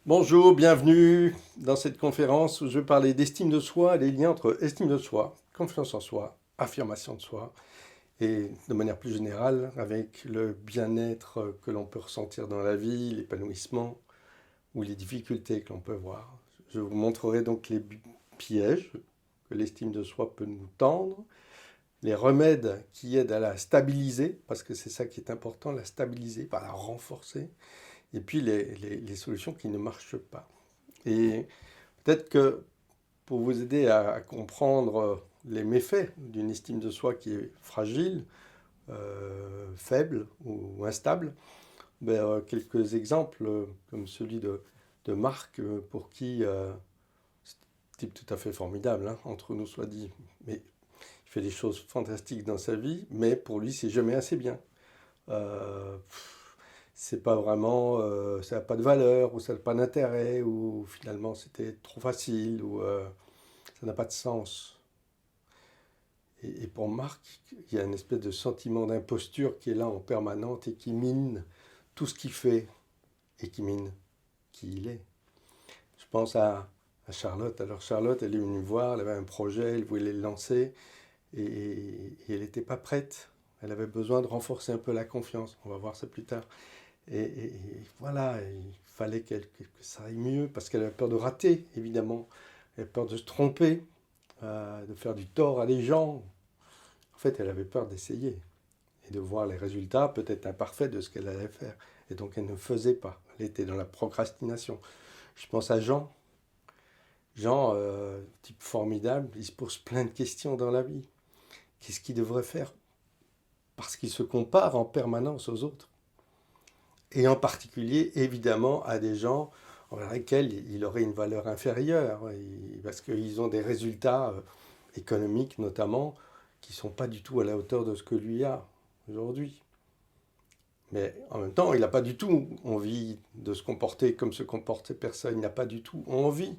Bonjour, bienvenue dans cette conférence où je vais parler d'estime de soi, les liens entre estime de soi, confiance en soi, affirmation de soi et de manière plus générale avec le bien-être que l'on peut ressentir dans la vie, l'épanouissement ou les difficultés que l'on peut voir. Je vous montrerai donc les pièges que l'estime de soi peut nous tendre, les remèdes qui aident à la stabiliser, parce que c'est ça qui est important, la stabiliser, pas la renforcer, et puis les solutions qui ne marchent pas. Et peut-être que pour vous aider à comprendre les méfaits d'une estime de soi qui est fragile, faible ou instable, quelques exemples comme celui de Marc, pour qui c'est un type tout à fait formidable, hein, entre nous soit dit, mais il fait des choses fantastiques dans sa vie, mais pour lui c'est jamais assez bien. Euh, c'est pas vraiment, ça n'a pas de valeur, ou ça n'a pas d'intérêt, ou finalement c'était trop facile, ou ça n'a pas de sens. Et pour Marc, il y a une espèce de sentiment d'imposture qui est là en permanente et qui mine tout ce qu'il fait et qui mine qui il est. Je pense à Charlotte. Alors Charlotte, elle est venue me voir, elle avait un projet, elle voulait le lancer et elle n'était pas prête. Elle avait besoin de renforcer un peu la confiance. On va voir ça plus tard. Et voilà, il fallait que ça aille mieux parce qu'elle avait peur de rater, évidemment. Elle avait peur de se tromper, de faire du tort à des gens. En fait, elle avait peur d'essayer et de voir les résultats peut-être imparfaits de ce qu'elle allait faire. Et donc, elle ne faisait pas. Elle était dans la procrastination. Je pense à Jean. Jean, type formidable, il se pose plein de questions dans la vie. Qu'est-ce qu'il devrait faire? Parce qu'il se compare en permanence aux autres. Et en particulier, évidemment, à des gens envers lesquels il aurait une valeur inférieure, parce qu'ils ont des résultats économiques notamment qui ne sont pas du tout à la hauteur de ce que lui a aujourd'hui. Mais en même temps, il n'a pas du tout envie de se comporter comme se comportent ces personnes. Il n'a pas du tout envie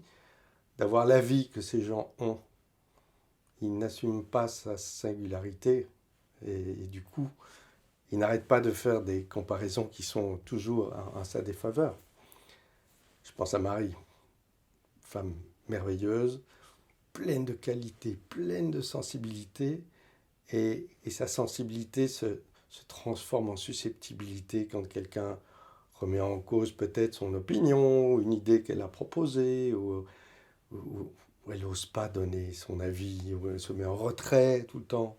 d'avoir la vie que ces gens ont. Il n'assume pas sa singularité et du coup, il n'arrête pas de faire des comparaisons qui sont toujours en sa défaveur. Je pense à Marie, femme merveilleuse, pleine de qualité, pleine de sensibilité, et sa sensibilité se transforme en susceptibilité quand quelqu'un remet en cause peut-être son opinion, une idée qu'elle a proposée, ou elle n'ose pas donner son avis, ou elle se met en retrait tout le temps.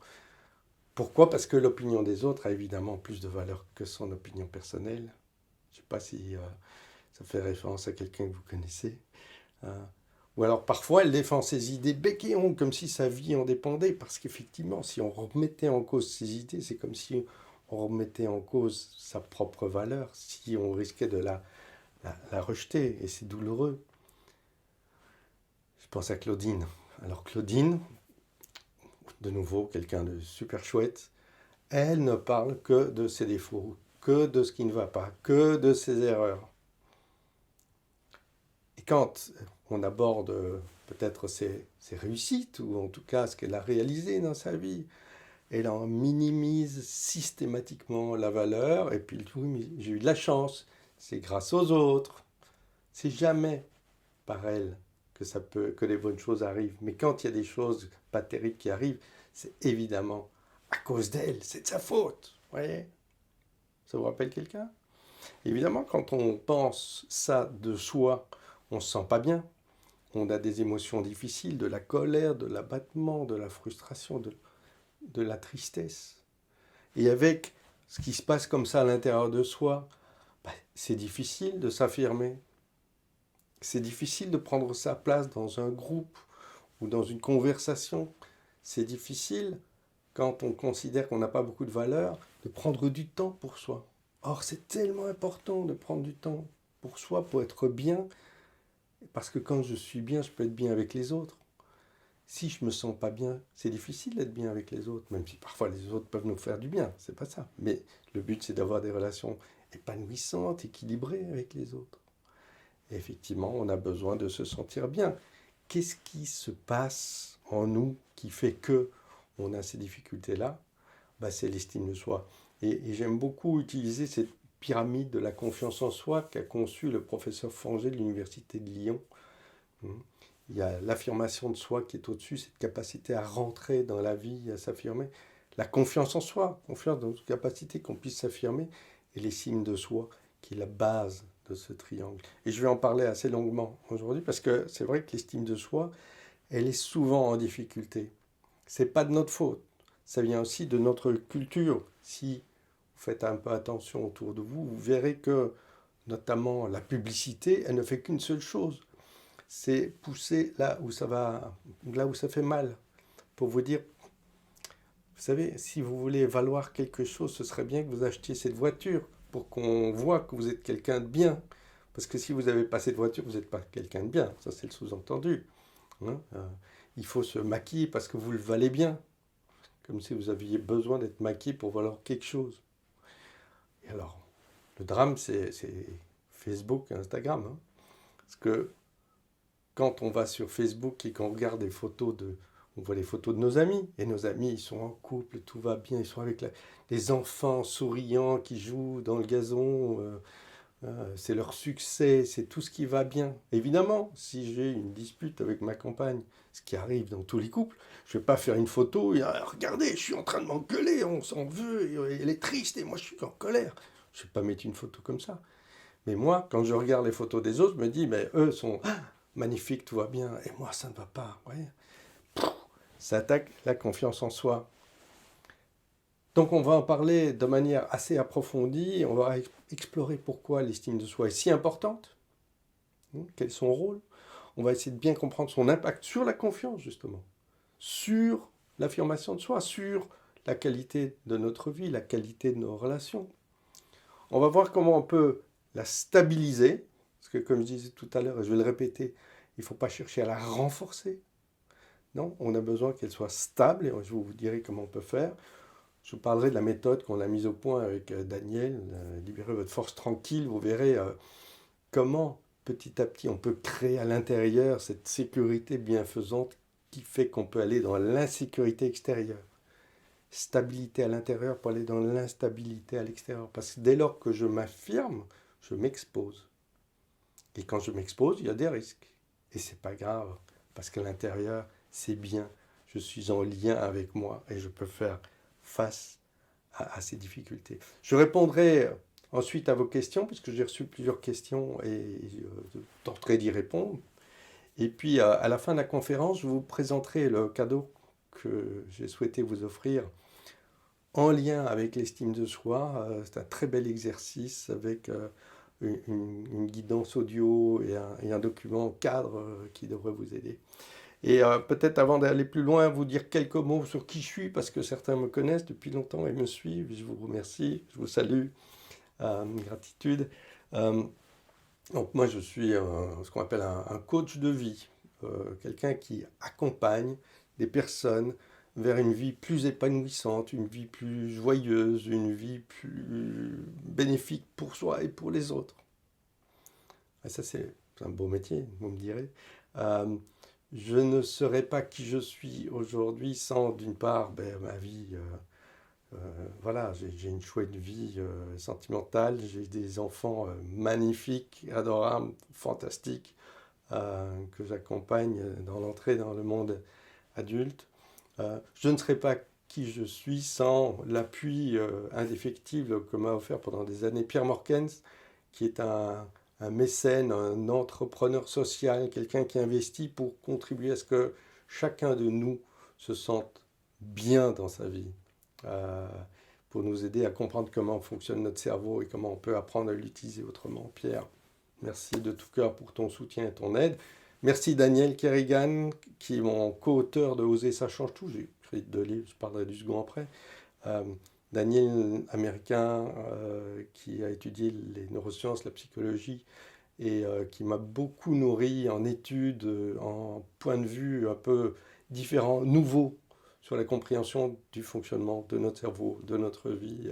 Pourquoi? Parce que l'opinion des autres a évidemment plus de valeur que son opinion personnelle. Je ne sais pas si ça fait référence à quelqu'un que vous connaissez. Euh, ou alors parfois elle défend ses idées bec et ongles comme si sa vie en dépendait, parce qu'effectivement, si on remettait en cause ses idées, c'est comme si on remettait en cause sa propre valeur, si on risquait de la rejeter, et c'est douloureux. Je pense à Claudine. Alors Claudine, de nouveau quelqu'un de super chouette, elle ne parle que de ses défauts, que de ce qui ne va pas, que de ses erreurs. Et quand on aborde peut-être ses réussites, ou en tout cas ce qu'elle a réalisé dans sa vie, elle en minimise systématiquement la valeur, et puis oui, mais j'ai eu de la chance, c'est grâce aux autres. C'est jamais par elle que les bonnes choses arrivent. Mais quand il y a des choses pas terribles qui arrivent, c'est évidemment à cause d'elle, c'est de sa faute. Vous voyez? Ça vous rappelle quelqu'un? Évidemment, quand on pense ça de soi, on se sent pas bien. On a des émotions difficiles, de la colère, de l'abattement, de la frustration, de la tristesse. Et avec ce qui se passe comme ça à l'intérieur de soi, c'est difficile de s'affirmer. C'est difficile de prendre sa place dans un groupe ou dans une conversation. C'est difficile, quand on considère qu'on n'a pas beaucoup de valeur, de prendre du temps pour soi. Or, c'est tellement important de prendre du temps pour soi, pour être bien, parce que quand je suis bien, je peux être bien avec les autres. Si je me sens pas bien, c'est difficile d'être bien avec les autres, même si parfois les autres peuvent nous faire du bien, c'est pas ça. Mais le but, c'est d'avoir des relations épanouissantes, équilibrées avec les autres. Et effectivement, on a besoin de se sentir bien. Qu'est-ce qui se passe en nous qui fait que on a ces difficultés-là? C'est l'estime de soi. Et j'aime beaucoup utiliser cette pyramide de la confiance en soi qu'a conçu le professeur Fanger de l'Université de Lyon. Il y a l'affirmation de soi qui est au-dessus, cette capacité à rentrer dans la vie, à s'affirmer. La confiance en soi, confiance dans notre capacité qu'on puisse s'affirmer, et l'estime de soi, qui est la base de ce triangle. Et je vais en parler assez longuement aujourd'hui, parce que c'est vrai que l'estime de soi, elle est souvent en difficulté. C'est pas de notre faute. Ça vient aussi de notre culture. Si vous faites un peu attention autour de vous, vous verrez que, notamment la publicité, elle ne fait qu'une seule chose. C'est pousser là où ça va, là où ça fait mal. Pour vous dire, vous savez, si vous voulez valoir quelque chose, ce serait bien que vous achetiez cette voiture pour qu'on voit que vous êtes quelqu'un de bien. Parce que si vous n'avez pas cette voiture, vous n'êtes pas quelqu'un de bien. Ça, c'est le sous-entendu. Hein. Il faut se maquiller parce que vous le valez bien. Comme si vous aviez besoin d'être maquillé pour valoir quelque chose. Et alors, le drame, c'est Facebook et Instagram. Hein. Parce que quand on va sur Facebook et qu'on regarde des photos on voit les photos de nos amis. Et nos amis, ils sont en couple, tout va bien. Ils sont avec les enfants souriants qui jouent dans le gazon. C'est leur succès, c'est tout ce qui va bien. Évidemment, si j'ai une dispute avec ma compagne, ce qui arrive dans tous les couples, je ne vais pas faire une photo et regardez, je suis en train de m'engueuler, on s'en veut, et elle est triste et moi je suis en colère. Je ne vais pas mettre une photo comme ça. Mais moi, quand je regarde les photos des autres, je me dis, mais eux sont magnifiques, tout va bien, et moi ça ne va pas. Ouais. Ça attaque la confiance en soi. Donc on va en parler de manière assez approfondie, on va explorer pourquoi l'estime de soi est si importante, quel est son rôle. On va essayer de bien comprendre son impact sur la confiance justement, sur l'affirmation de soi, sur la qualité de notre vie, la qualité de nos relations. On va voir comment on peut la stabiliser, parce que comme je disais tout à l'heure, et je vais le répéter, il ne faut pas chercher à la renforcer. Non, on a besoin qu'elle soit stable, et je vous dirai comment on peut faire. Je vous parlerai de la méthode qu'on a mise au point avec Daniel, Libérez votre force tranquille. Vous verrez comment petit à petit on peut créer à l'intérieur cette sécurité bienfaisante qui fait qu'on peut aller dans l'insécurité extérieure. Stabilité à l'intérieur pour aller dans l'instabilité à l'extérieur. Parce que dès lors que je m'affirme, je m'expose. Et quand je m'expose, il y a des risques. Et c'est pas grave, parce qu'à l'intérieur, c'est bien. Je suis en lien avec moi et je peux faire face à ces difficultés. Je répondrai ensuite à vos questions, puisque j'ai reçu plusieurs questions et je tenterai d'y répondre. Et puis à la fin de la conférence, je vous présenterai le cadeau que j'ai souhaité vous offrir en lien avec l'estime de soi. C'est un très bel exercice avec une guidance audio et un document cadre qui devrait vous aider. Et peut-être avant d'aller plus loin, vous dire quelques mots sur qui je suis, parce que certains me connaissent depuis longtemps et me suivent. Je vous remercie, je vous salue, gratitude. Donc moi, je suis ce qu'on appelle un coach de vie, quelqu'un qui accompagne des personnes vers une vie plus épanouissante, une vie plus joyeuse, une vie plus bénéfique pour soi et pour les autres. Et ça, c'est un beau métier, vous me direz. Je ne serais pas qui je suis aujourd'hui sans, d'une part, ma vie. Voilà, j'ai une chouette vie sentimentale, j'ai des enfants magnifiques, adorables, fantastiques, que j'accompagne dans l'entrée dans le monde adulte. Je ne serais pas qui je suis sans l'appui indéfectible que m'a offert pendant des années Pierre Morkens, qui est un mécène, un entrepreneur social, quelqu'un qui investit pour contribuer à ce que chacun de nous se sente bien dans sa vie, pour nous aider à comprendre comment fonctionne notre cerveau et comment on peut apprendre à l'utiliser autrement. Pierre, merci de tout cœur pour ton soutien et ton aide. Merci Daniel Kerrigan, qui est mon co-auteur de Oser, ça change tout. J'ai écrit 2 livres, je parlerai du second après. Daniel, américain, qui a étudié les neurosciences, la psychologie, et qui m'a beaucoup nourri en études, en points de vue un peu différents, nouveaux, sur la compréhension du fonctionnement de notre cerveau, de notre vie.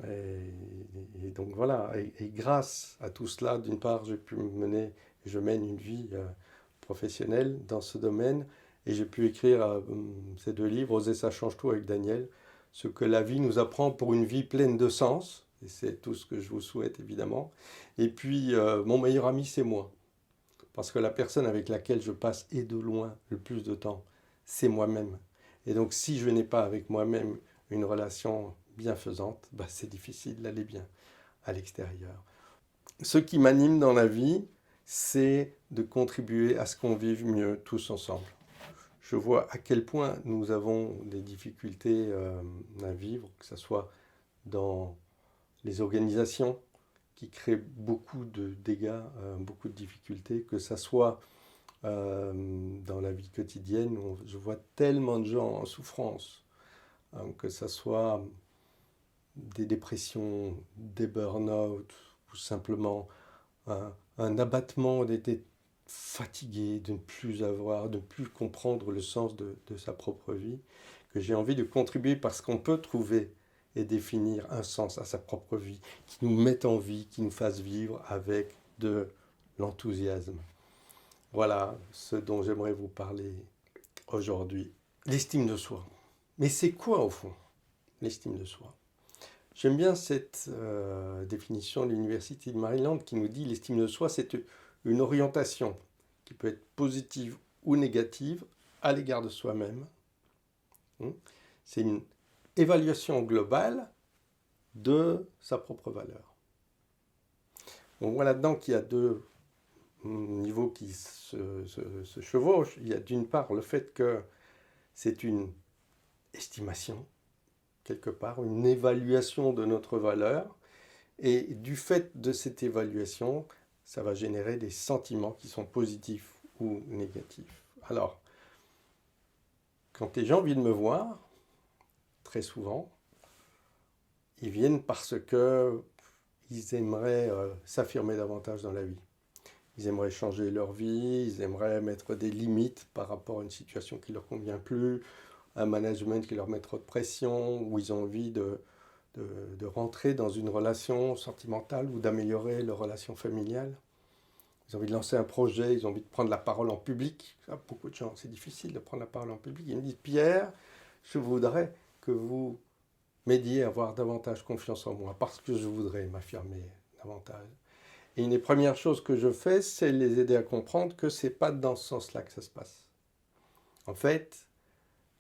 Et donc voilà, et grâce à tout cela, d'une part, j'ai pu mener, et je mène une vie professionnelle dans ce domaine, et j'ai pu écrire ces 2 livres, Oser, ça change tout avec Daniel, ce que la vie nous apprend pour une vie pleine de sens, Et c'est tout ce que je vous souhaite, évidemment. Et puis, mon meilleur ami, c'est moi. Parce que la personne avec laquelle je passe et de loin le plus de temps, c'est moi-même. Et donc, si je n'ai pas avec moi-même une relation bienfaisante, bah, c'est difficile d'aller bien à l'extérieur. Ce qui m'anime dans la vie, c'est de contribuer à ce qu'on vive mieux tous ensemble. Je vois à quel point nous avons des difficultés à vivre, que ce soit dans les organisations qui créent beaucoup de dégâts, beaucoup de difficultés, que ce soit dans la vie quotidienne où je vois tellement de gens en souffrance, que ce soit des dépressions, des burn-out, ou simplement un abattement d'être fatigué, de ne plus avoir, de ne plus comprendre le sens de sa propre vie, que j'ai envie de contribuer parce qu'on peut trouver et définir un sens à sa propre vie, qui nous mette en vie, qui nous fasse vivre avec de l'enthousiasme. Voilà ce dont j'aimerais vous parler aujourd'hui. L'estime de soi. Mais c'est quoi au fond l'estime de soi? J'aime bien cette définition de l'Université de Maryland qui nous dit l'estime de soi, c'est une orientation qui peut être positive ou négative à l'égard de soi-même. C'est une évaluation globale de sa propre valeur. On voit là-dedans qu'il y a deux niveaux qui se chevauchent. Il y a d'une part le fait que c'est une estimation, quelque part, une évaluation de notre valeur. Et du fait de cette évaluation, ça va générer des sentiments qui sont positifs ou négatifs. Alors, quand les gens viennent me voir, très souvent, ils viennent parce qu'ils aimeraient s'affirmer davantage dans la vie. Ils aimeraient changer leur vie, ils aimeraient mettre des limites par rapport à une situation qui ne leur convient plus, un management qui leur met trop de pression, ou ils ont envie de rentrer dans une relation sentimentale ou d'améliorer leur relation familiale. Ils ont envie de lancer un projet, ils ont envie de prendre la parole en public. Ça, beaucoup de gens, c'est difficile de prendre la parole en public. Ils me disent, Pierre, je voudrais que vous m'aidiez à avoir davantage confiance en moi, parce que je voudrais m'affirmer davantage. Et une des premières choses que je fais, c'est les aider à comprendre que ce n'est pas dans ce sens-là que ça se passe. En fait,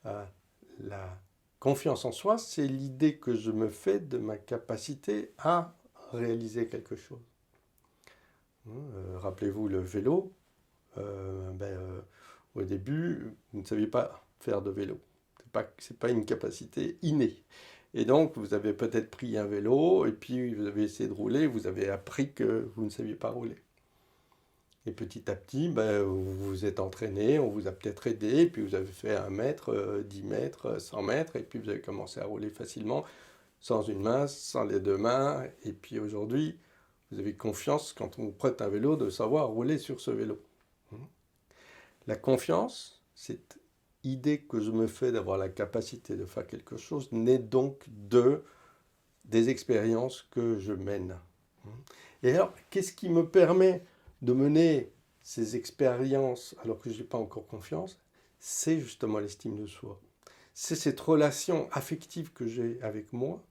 la confiance en soi, c'est l'idée que je me fais de ma capacité à réaliser quelque chose. Rappelez-vous le vélo. Au début, vous ne saviez pas faire de vélo. Ce n'est pas une capacité innée. Et donc, vous avez peut-être pris un vélo, et puis vous avez essayé de rouler, vous avez appris que vous ne saviez pas rouler. Et petit à petit, vous vous êtes entraîné, on vous a peut-être aidé, et puis vous avez fait 1 mètre, 10 mètres, 100 mètres, et puis vous avez commencé à rouler facilement, sans une main, sans les deux mains. Et puis aujourd'hui, vous avez confiance, quand on vous prête un vélo, de savoir rouler sur ce vélo. La confiance, cette idée que je me fais d'avoir la capacité de faire quelque chose, naît donc des expériences que je mène. Et alors, qu'est-ce qui me permet de mener ces expériences alors que je n'ai pas encore confiance? C'est justement l'estime de soi. C'est cette relation affective que j'ai avec moi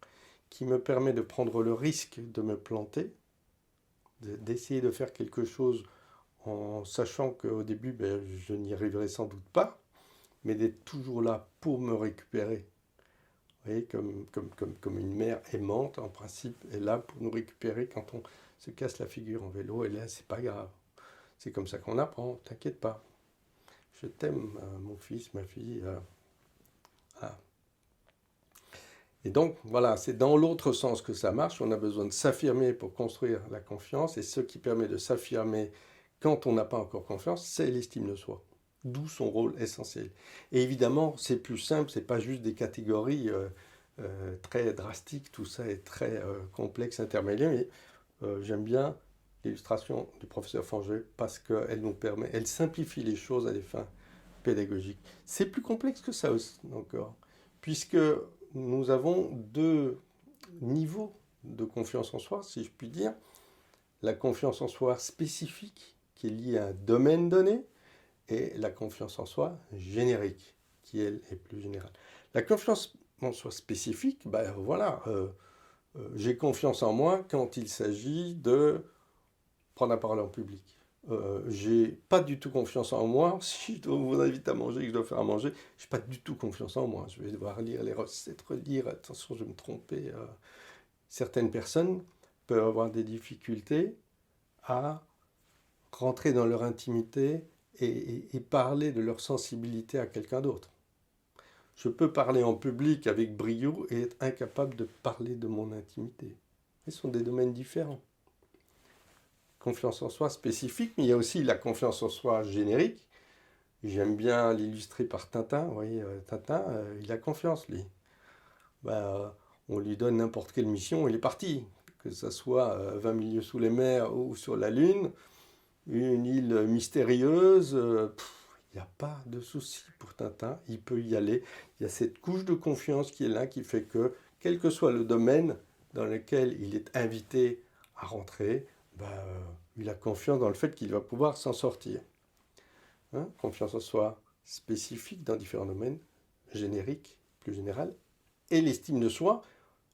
qui me permet de prendre le risque de me planter, d'essayer de faire quelque chose en sachant qu'au début, je n'y arriverai sans doute pas, mais d'être toujours là pour me récupérer. Vous voyez, comme une mère aimante, en principe, est là pour nous récupérer quand on se casse la figure en vélo, et là, c'est pas grave. C'est comme ça qu'on apprend, t'inquiète pas. Je t'aime, mon fils, ma fille. Et donc, voilà, c'est dans l'autre sens que ça marche. On a besoin de s'affirmer pour construire la confiance, et ce qui permet de s'affirmer quand on n'a pas encore confiance, c'est l'estime de soi. D'où son rôle essentiel. Et évidemment, c'est plus simple, c'est pas juste des catégories très drastiques, tout ça est très complexe, intermédiaire, mais j'aime bien l'illustration du professeur Fanger parce qu'elle nous permet, elle simplifie les choses à des fins pédagogiques. C'est plus complexe que ça aussi, encore, puisque nous avons 2 niveaux de confiance en soi, si je puis dire. La confiance en soi spécifique, qui est liée à un domaine donné, et la confiance en soi générique, qui elle est plus générale. La confiance en soi spécifique, j'ai confiance en moi quand il s'agit de prendre la parole en public. J'ai pas du tout confiance en moi si je vous invite à manger et que je dois faire à manger. J'ai pas du tout confiance en moi. Je vais devoir lire les recettes, relire. Attention, je vais me tromper. Certaines personnes peuvent avoir des difficultés à rentrer dans leur intimité et parler de leur sensibilité à quelqu'un d'autre. Je peux parler en public avec brio et être incapable de parler de mon intimité. Ce sont des domaines différents. Confiance en soi spécifique, mais il y a aussi la confiance en soi générique. J'aime bien l'illustrer par Tintin. Vous voyez, Tintin, il a confiance, lui. On lui donne n'importe quelle mission, il est parti. Que ce soit 20 milieux sous les mers ou sur la Lune, une île mystérieuse, il n'y a pas de souci pour Tintin, il peut y aller. Il y a cette couche de confiance qui est là, qui fait que, quel que soit le domaine dans lequel il est invité à rentrer, il a confiance dans le fait qu'il va pouvoir s'en sortir. Confiance en soi spécifique dans différents domaines, générique, plus général, et l'estime de soi,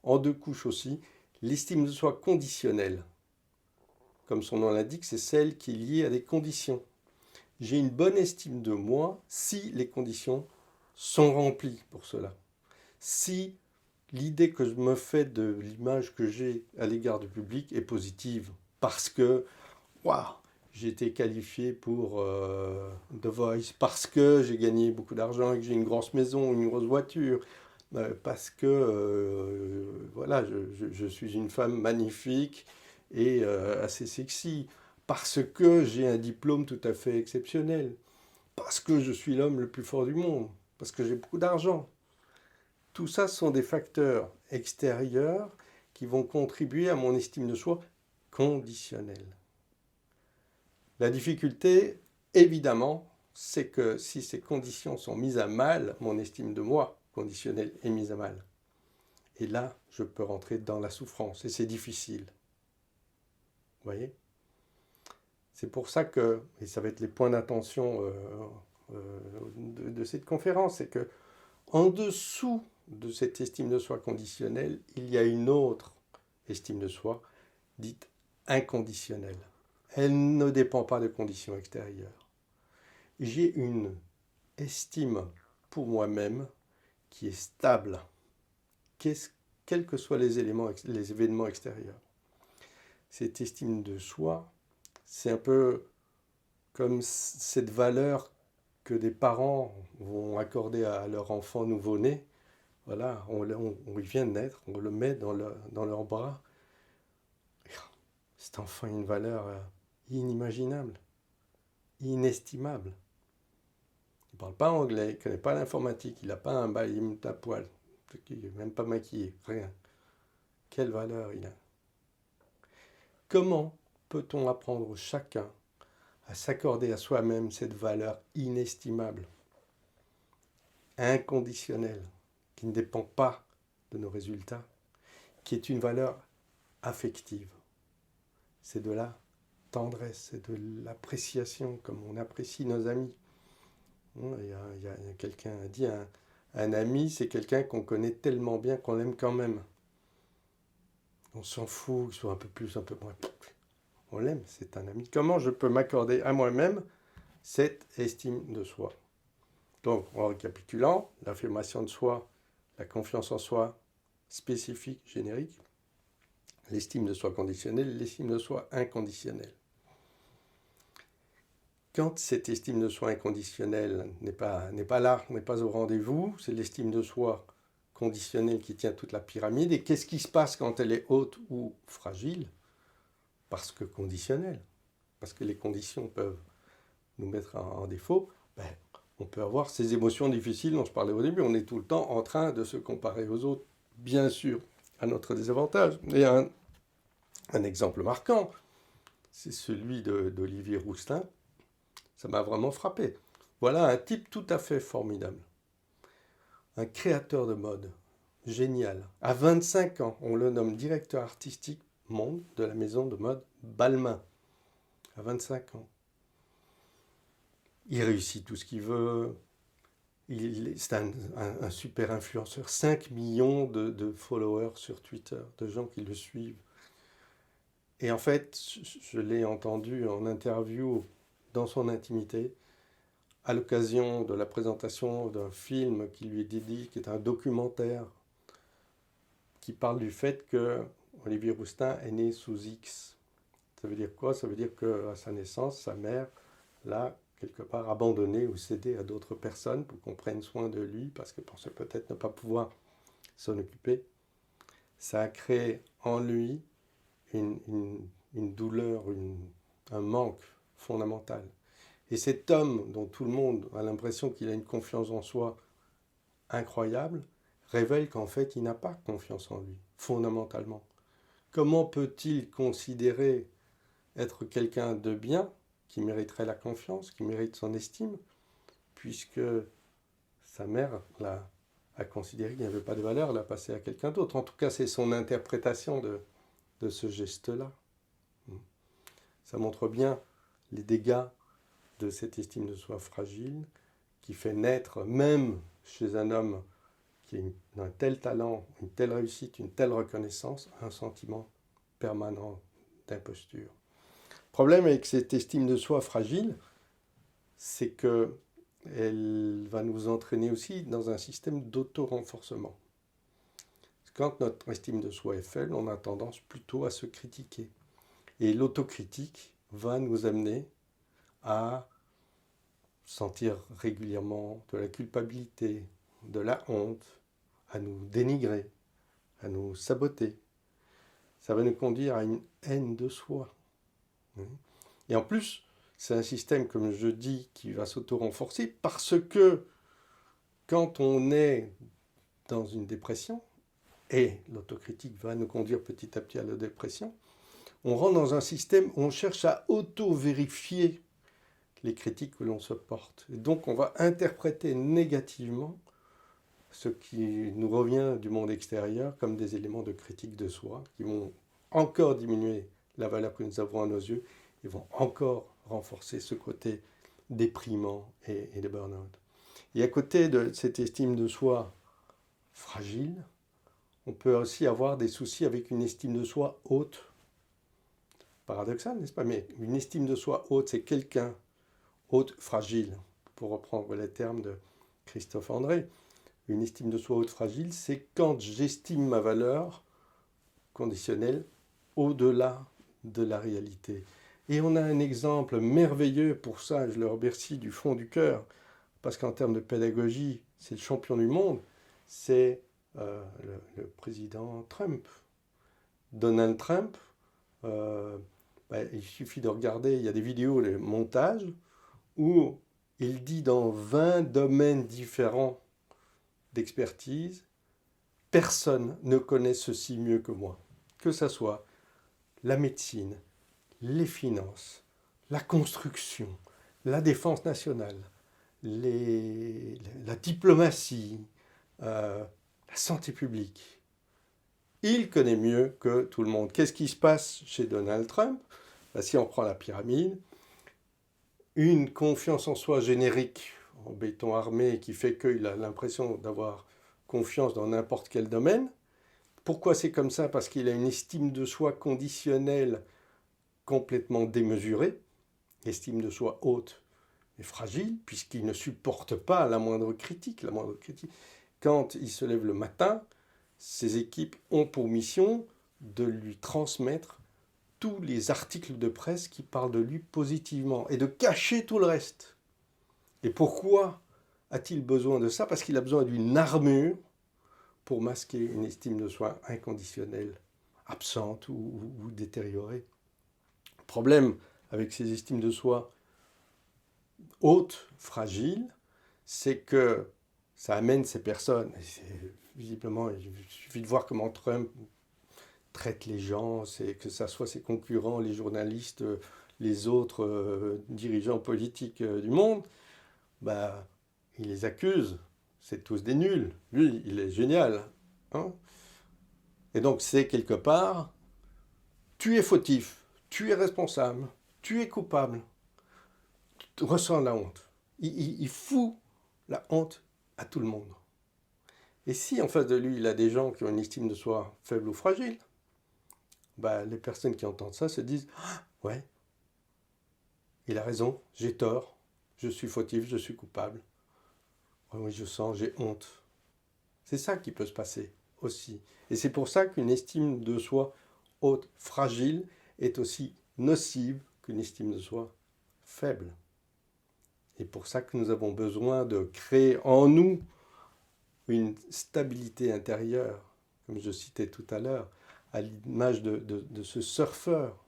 en deux couches aussi, l'estime de soi conditionnelle. Comme son nom l'indique, c'est celle qui est liée à des conditions. J'ai une bonne estime de moi si les conditions sont remplies pour cela. Si l'idée que je me fais de l'image que j'ai à l'égard du public est positive, parce que j'ai été qualifié pour The Voice, parce que j'ai gagné beaucoup d'argent et que j'ai une grosse maison, une grosse voiture, parce que je suis une femme magnifique et assez sexy, parce que j'ai un diplôme tout à fait exceptionnel, parce que je suis l'homme le plus fort du monde, parce que j'ai beaucoup d'argent. Tout ça sont des facteurs extérieurs qui vont contribuer à mon estime de soi conditionnelle. La difficulté, évidemment, c'est que si ces conditions sont mises à mal, mon estime de moi conditionnelle est mise à mal. Et là, je peux rentrer dans la souffrance, et c'est difficile. Vous voyez ? C'est pour ça que, et ça va être les points d'attention de cette conférence, c'est que en dessous de cette estime de soi conditionnelle, il y a une autre estime de soi dite inconditionnelle. Elle ne dépend pas de conditions extérieures. J'ai une estime pour moi-même qui est stable, quels que soient les événements extérieurs. Cette estime de soi, c'est un peu comme cette valeur que des parents vont accorder à leur enfant nouveau-né. Voilà, il vient de naître, on le met dans leurs bras. Cet enfant a une valeur inimaginable, inestimable. Il ne parle pas anglais, il ne connaît pas l'informatique, il n'a pas un balim à poil, il n'est même pas maquillé, rien. Quelle valeur il a. Comment peut-on apprendre chacun à s'accorder à soi-même cette valeur inestimable, inconditionnelle, qui ne dépend pas de nos résultats, qui est une valeur affective. C'est de la tendresse, c'est de l'appréciation, comme on apprécie nos amis. Il y a quelqu'un a dit, un ami, c'est quelqu'un qu'on connaît tellement bien qu'on l'aime quand même. On s'en fout, qu'il soit un peu plus, un peu moins. On l'aime, c'est un ami. Comment je peux m'accorder à moi-même cette estime de soi? Donc, en récapitulant, l'affirmation de soi, la confiance en soi spécifique, générique, l'estime de soi conditionnelle, l'estime de soi inconditionnelle. Quand cette estime de soi inconditionnelle n'est pas là, n'est pas au rendez-vous, c'est l'estime de soi conditionnelle qui tient toute la pyramide. Et qu'est-ce qui se passe quand elle est haute ou fragile? Parce que conditionnelle, parce que les conditions peuvent nous mettre en défaut, on peut avoir ces émotions difficiles dont je parlais au début. On est tout le temps en train de se comparer aux autres, bien sûr, à notre désavantage. Et un exemple marquant, c'est celui d'Olivier Rousteing. Ça m'a vraiment frappé. Voilà un type tout à fait formidable. Un créateur de mode. Génial. À 25 ans, on le nomme directeur artistique monde de la maison de mode Balmain. À 25 ans. Il réussit tout ce qu'il veut. c'est un super influenceur. 5 millions de followers sur Twitter, de gens qui le suivent. Et en fait, je l'ai entendu en interview dans son intimité, à l'occasion de la présentation d'un film qui lui est dédié, qui est un documentaire, qui parle du fait que Olivier Rousteing est né sous X. Ça veut dire quoi? Ça veut dire qu'à sa naissance, sa mère l'a quelque part abandonné ou cédé à d'autres personnes pour qu'on prenne soin de lui, parce qu'elle pensait peut-être ne pas pouvoir s'en occuper. Ça a créé en lui une douleur, un manque fondamental. Et cet homme dont tout le monde a l'impression qu'il a une confiance en soi incroyable, révèle qu'en fait il n'a pas confiance en lui, fondamentalement. Comment peut-il considérer être quelqu'un de bien, qui mériterait la confiance, qui mérite son estime, puisque sa mère a considéré qu'il n'y avait pas de valeur, l'a passé à quelqu'un d'autre. En tout cas, c'est son interprétation de ce geste-là. Ça montre bien les dégâts de cette estime de soi fragile, qui fait naître, même chez un homme qui a un tel talent, une telle réussite, une telle reconnaissance, un sentiment permanent d'imposture. Le problème avec cette estime de soi fragile, c'est qu'elle va nous entraîner aussi dans un système d'auto-renforcement. Quand notre estime de soi est faible, on a tendance plutôt à se critiquer. Et l'autocritique va nous amener à sentir régulièrement de la culpabilité, de la honte, à nous dénigrer, à nous saboter. Ça va nous conduire à une haine de soi. Et en plus, c'est un système, comme je dis, qui va s'auto-renforcer parce que quand on est dans une dépression, et l'autocritique va nous conduire petit à petit à la dépression, on rentre dans un système où on cherche à auto-vérifier les critiques que l'on se porte. Et donc on va interpréter négativement ce qui nous revient du monde extérieur comme des éléments de critique de soi qui vont encore diminuer la valeur que nous avons à nos yeux et vont encore renforcer ce côté déprimant et de burn-out. Et à côté de cette estime de soi fragile, on peut aussi avoir des soucis avec une estime de soi haute. Paradoxal, n'est-ce pas? Mais une estime de soi haute, c'est quelqu'un haute, fragile, pour reprendre les termes de Christophe André. Une estime de soi haute, fragile, c'est quand j'estime ma valeur conditionnelle au-delà de la réalité. Et on a un exemple merveilleux pour ça, je le remercie du fond du cœur, parce qu'en termes de pédagogie, c'est le champion du monde, c'est le président Trump. Donald Trump, il suffit de regarder, il y a des vidéos, les montages, où il dit dans 20 domaines différents d'expertise, personne ne connaît ceci mieux que moi. Que ce soit la médecine, les finances, la construction, la défense nationale, la diplomatie, la santé publique. Il connaît mieux que tout le monde. Qu'est-ce qui se passe chez Donald Trump? Si on prend la pyramide, une confiance en soi générique en béton armé qui fait qu'il a l'impression d'avoir confiance dans n'importe quel domaine. Pourquoi c'est comme ça? Parce qu'il a une estime de soi conditionnelle complètement démesurée, estime de soi haute et fragile, puisqu'il ne supporte pas la moindre critique. Quand il se lève le matin, ses équipes ont pour mission de lui transmettre tous les articles de presse qui parlent de lui positivement et de cacher tout le reste. Et pourquoi a-t-il besoin de ça? Parce qu'il a besoin d'une armure pour masquer une estime de soi inconditionnelle, absente ou détériorée. Le problème avec ces estimes de soi hautes, fragiles, c'est que ça amène ces personnes, et visiblement, il suffit de voir comment Trump traite les gens, que ce soit ses concurrents, les journalistes, les autres dirigeants politiques du monde, il les accuse, c'est tous des nuls. Lui, il est génial. Hein? Et donc, c'est quelque part, tu es fautif, tu es responsable, tu es coupable, tu ressens la honte. Il fout la honte à tout le monde. Et si en face de lui, il a des gens qui ont une estime de soi faible ou fragile, les personnes qui entendent ça se disent «Ah, ouais, il a raison, j'ai tort, je suis fautif, je suis coupable. Oui, je sens, j'ai honte.» C'est ça qui peut se passer aussi. Et c'est pour ça qu'une estime de soi haute, fragile, est aussi nocive qu'une estime de soi faible. Et pour ça que nous avons besoin de créer en nous une stabilité intérieure, comme je citais tout à l'heure, à l'image de ce surfeur.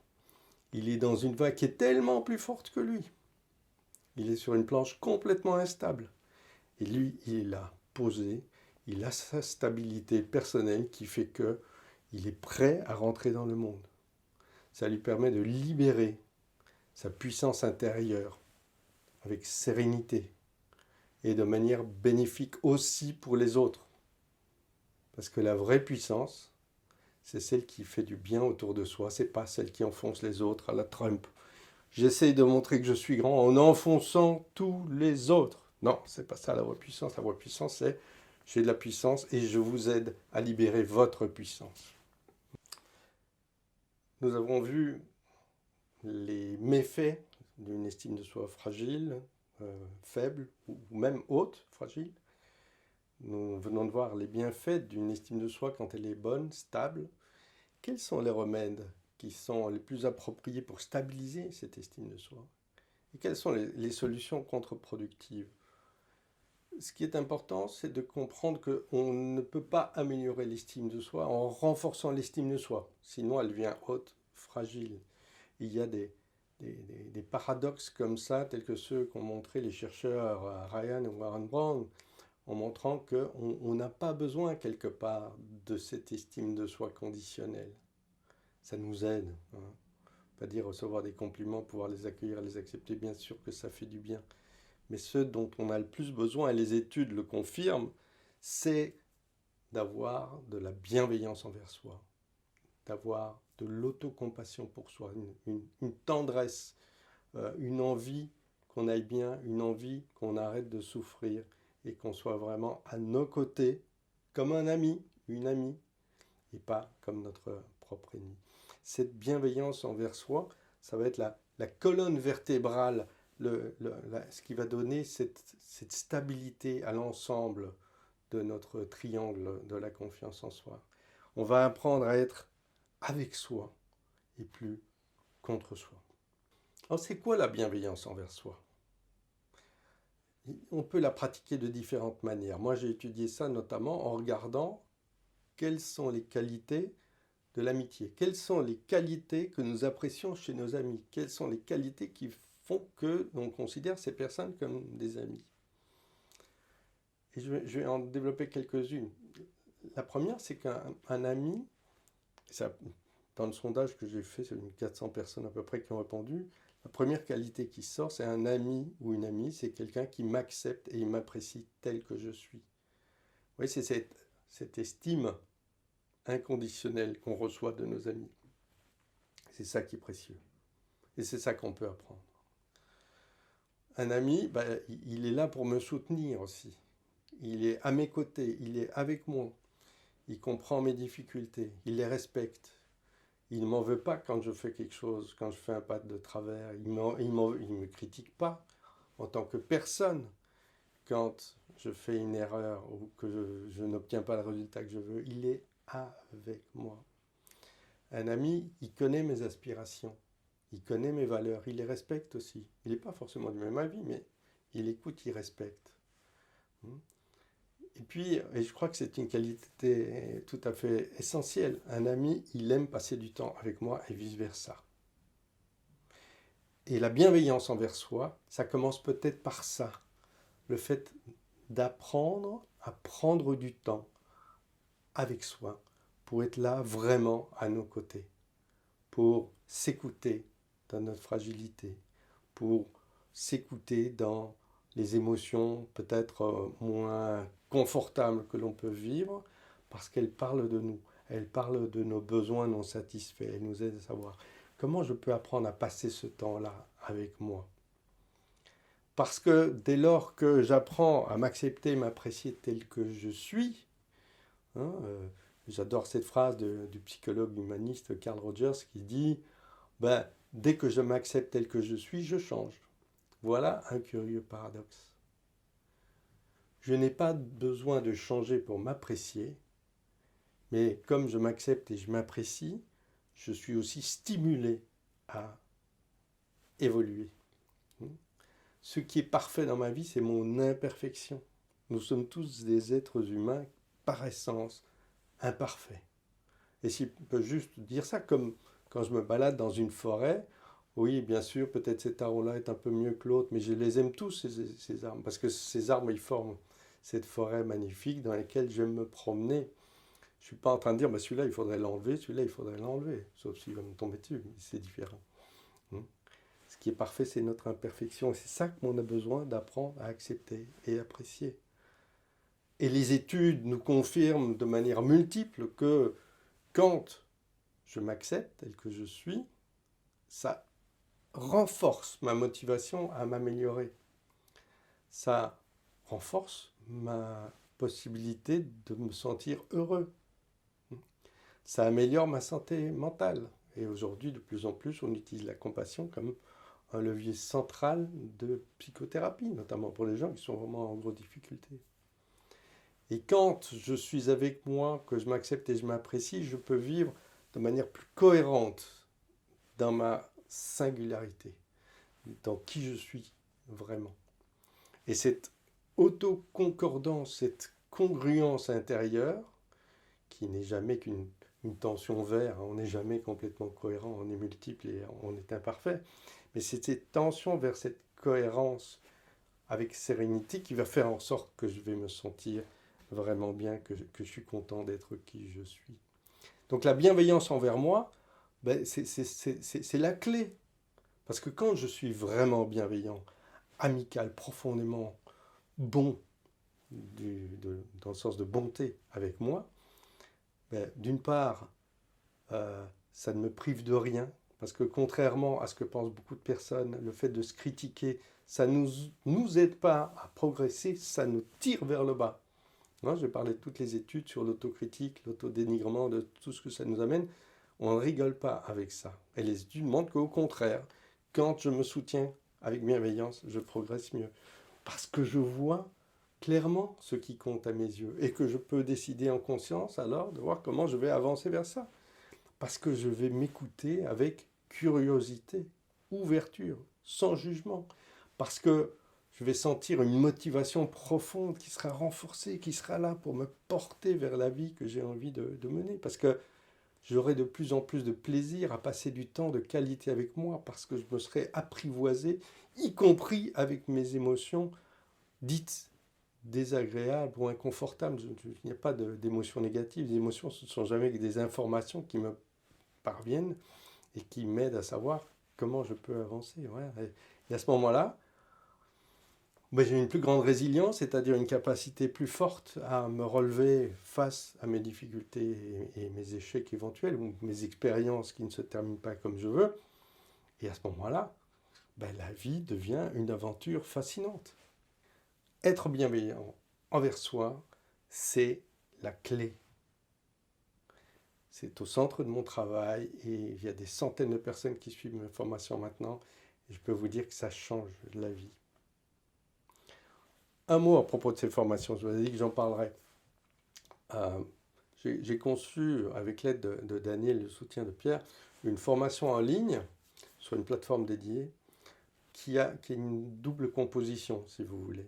Il est dans une vague qui est tellement plus forte que lui. Il est sur une planche complètement instable. Et lui, il est là, posé. Il a sa stabilité personnelle qui fait qu'il est prêt à rentrer dans le monde. Ça lui permet de libérer sa puissance intérieure avec sérénité et de manière bénéfique aussi pour les autres. Parce que la vraie puissance, c'est celle qui fait du bien autour de soi, c'est pas celle qui enfonce les autres à la Trump. J'essaye de montrer que je suis grand en enfonçant tous les autres. Non, c'est pas ça la vraie puissance. La vraie puissance, c'est j'ai de la puissance et je vous aide à libérer votre puissance. Nous avons vu les méfaits d'une estime de soi fragile, faible ou même haute, fragile. Nous venons de voir les bienfaits d'une estime de soi quand elle est bonne, stable. Quels sont les remèdes qui sont les plus appropriés pour stabiliser cette estime de soi? Et quelles sont les solutions contre-productives? Ce qui est important, c'est de comprendre qu'on ne peut pas améliorer l'estime de soi en renforçant l'estime de soi. Sinon, elle devient haute, fragile. Il y a des paradoxes comme ça, tels que ceux qu'ont montré les chercheurs Ryan et Warren Brown, en montrant qu'on n'a pas besoin quelque part de cette estime de soi conditionnelle. Ça nous aide. Pas dire recevoir des compliments, pouvoir les accueillir, les accepter, bien sûr que ça fait du bien. Mais ce dont on a le plus besoin, et les études le confirment, c'est d'avoir de la bienveillance envers soi, d'avoir de l'autocompassion pour soi, une tendresse, une envie qu'on aille bien, une envie qu'on arrête de souffrir et qu'on soit vraiment à nos côtés, comme un ami, une amie, et pas comme notre propre ennemi. Cette bienveillance envers soi, ça va être la colonne vertébrale, ce qui va donner cette stabilité à l'ensemble de notre triangle de la confiance en soi. On va apprendre à être avec soi et plus contre soi. Alors c'est quoi la bienveillance envers soi? On peut la pratiquer de différentes manières. Moi j'ai étudié ça notamment en regardant quelles sont les qualités de l'amitié. Quelles sont les qualités que nous apprécions chez nos amis? Quelles sont les qualités qui font que l'on considère ces personnes comme des amis? Et je vais en développer quelques-unes. La première, c'est qu'un ami, ça, dans le sondage que j'ai fait, c'est 400 personnes à peu près qui ont répondu, la première qualité qui sort, c'est un ami ou une amie, c'est quelqu'un qui m'accepte et m'apprécie tel que je suis. Vous voyez, c'est cette estime inconditionnelle qu'on reçoit de nos amis. C'est ça qui est précieux. Et c'est ça qu'on peut apprendre. Un ami, il est là pour me soutenir aussi. Il est à mes côtés, il est avec moi. Il comprend mes difficultés, il les respecte. Il ne m'en veut pas quand je fais quelque chose, quand je fais un pas de travers. Il ne me critique pas en tant que personne quand je fais une erreur ou que je n'obtiens pas le résultat que je veux. Il est avec moi. Un ami, il connaît mes aspirations, il connaît mes valeurs, il les respecte aussi. Il n'est pas forcément du même avis, mais il écoute, il respecte. Et puis, et je crois que c'est une qualité tout à fait essentielle. Un ami, il aime passer du temps avec moi et vice-versa. Et la bienveillance envers soi, ça commence peut-être par ça. Le fait d'apprendre à prendre du temps avec soi pour être là vraiment à nos côtés, pour s'écouter dans notre fragilité, pour s'écouter dans les émotions peut-être moins confortables que l'on peut vivre, parce qu'elles parlent de nous, elles parlent de nos besoins non satisfaits, elles nous aident à savoir comment je peux apprendre à passer ce temps-là avec moi. Parce que dès lors que j'apprends à m'accepter, m'apprécier tel que je suis, hein, j'adore cette phrase du psychologue humaniste Carl Rogers qui dit ben, dès que je m'accepte tel que je suis, je change. Voilà un curieux paradoxe. Je n'ai pas besoin de changer pour m'apprécier, mais comme je m'accepte et je m'apprécie, je suis aussi stimulé à évoluer. Ce qui est parfait dans ma vie, c'est mon imperfection. Nous sommes tous des êtres humains par essence imparfaits. Et si on peut juste dire ça, comme quand je me balade dans une forêt, oui, bien sûr, peut-être cet arbre-là est un peu mieux que l'autre, mais je les aime tous, ces arbres, parce que ces arbres, ils forment cette forêt magnifique dans laquelle j'aime me promener. Je ne suis pas en train de dire, bah, celui-là, il faudrait l'enlever, celui-là, il faudrait l'enlever, sauf s'il va me tomber dessus, mais c'est différent. Ce qui est parfait, c'est notre imperfection, et c'est ça qu'on a besoin d'apprendre à accepter et apprécier. Et les études nous confirment de manière multiple que quand je m'accepte tel que je suis, ça renforce ma motivation à m'améliorer. Ça renforce ma possibilité de me sentir heureux. Ça améliore ma santé mentale. Et aujourd'hui, de plus en plus, on utilise la compassion comme un levier central de psychothérapie, notamment pour les gens qui sont vraiment en grosse difficulté. Et quand je suis avec moi, que je m'accepte et je m'apprécie, je peux vivre de manière plus cohérente dans ma singularité, dans qui je suis vraiment. Et cette autoconcordance, cette congruence intérieure, qui n'est jamais qu'une tension vers, on n'est jamais complètement cohérent, on est multiple et on est imparfait, mais c'est cette tension vers cette cohérence avec sérénité qui va faire en sorte que je vais me sentir vraiment bien, que je suis content d'être qui je suis. Donc la bienveillance envers moi, ben, c'est la clé. Parce que quand je suis vraiment bienveillant, amical, profondément bon, dans le sens de bonté avec moi, ben, d'une part, ça ne me prive de rien, parce que contrairement à ce que pensent beaucoup de personnes, le fait de se critiquer, ça ne nous aide pas à progresser, ça nous tire vers le bas. Moi, je parlais de toutes les études sur l'autocritique, l'autodénigrement, de tout ce que ça nous amène. On ne rigole pas avec ça. Et les études montrent qu'au contraire, quand je me soutiens avec bienveillance, je progresse mieux. Parce que je vois clairement ce qui compte à mes yeux et que je peux décider en conscience alors de voir comment je vais avancer vers ça. Parce que je vais m'écouter avec curiosité, ouverture, sans jugement. Parce que je vais sentir une motivation profonde qui sera renforcée, qui sera là pour me porter vers la vie que j'ai envie de mener. Parce que j'aurai de plus en plus de plaisir à passer du temps de qualité avec moi, parce que je me serai apprivoisé, y compris avec mes émotions dites désagréables ou inconfortables. Il n'y a pas d'émotions négatives. Les émotions, ce ne sont jamais que des informations qui me parviennent et qui m'aident à savoir comment je peux avancer. Ouais. Et à ce moment-là, ben, j'ai une plus grande résilience, c'est-à-dire une capacité plus forte à me relever face à mes difficultés et mes échecs éventuels ou mes expériences qui ne se terminent pas comme je veux. Et à ce moment-là, ben, la vie devient une aventure fascinante. Être bienveillant envers soi, c'est la clé. C'est au centre de mon travail et il y a des centaines de personnes qui suivent mes formations maintenant. Et je peux vous dire que ça change la vie. Un mot à propos de ces formations, je vous ai dit que j'en parlerai. J'ai conçu, avec l'aide de Daniel et le soutien de Pierre, une formation en ligne sur une plateforme dédiée qui est une double composition, si vous voulez.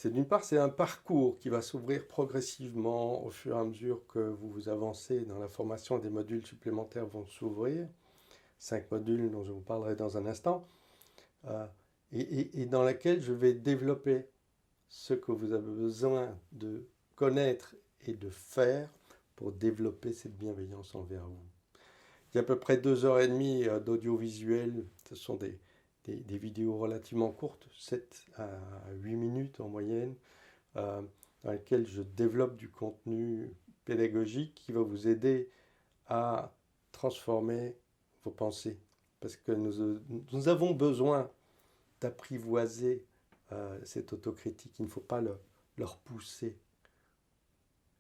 D'une part, c'est un parcours qui va s'ouvrir progressivement au fur et à mesure que vous avancez dans la formation. Des modules supplémentaires vont s'ouvrir, 5 modules dont je vous parlerai dans un instant, et dans laquelle je vais développer ce que vous avez besoin de connaître et de faire pour développer cette bienveillance envers vous. Il y a à peu près 2h30 d'audiovisuel. Ce sont des vidéos relativement courtes, 7 à 8 minutes en moyenne, dans lesquelles je développe du contenu pédagogique qui va vous aider à transformer vos pensées. Parce que nous avons besoin d'apprivoiser cette autocritique. Il ne faut pas le repousser.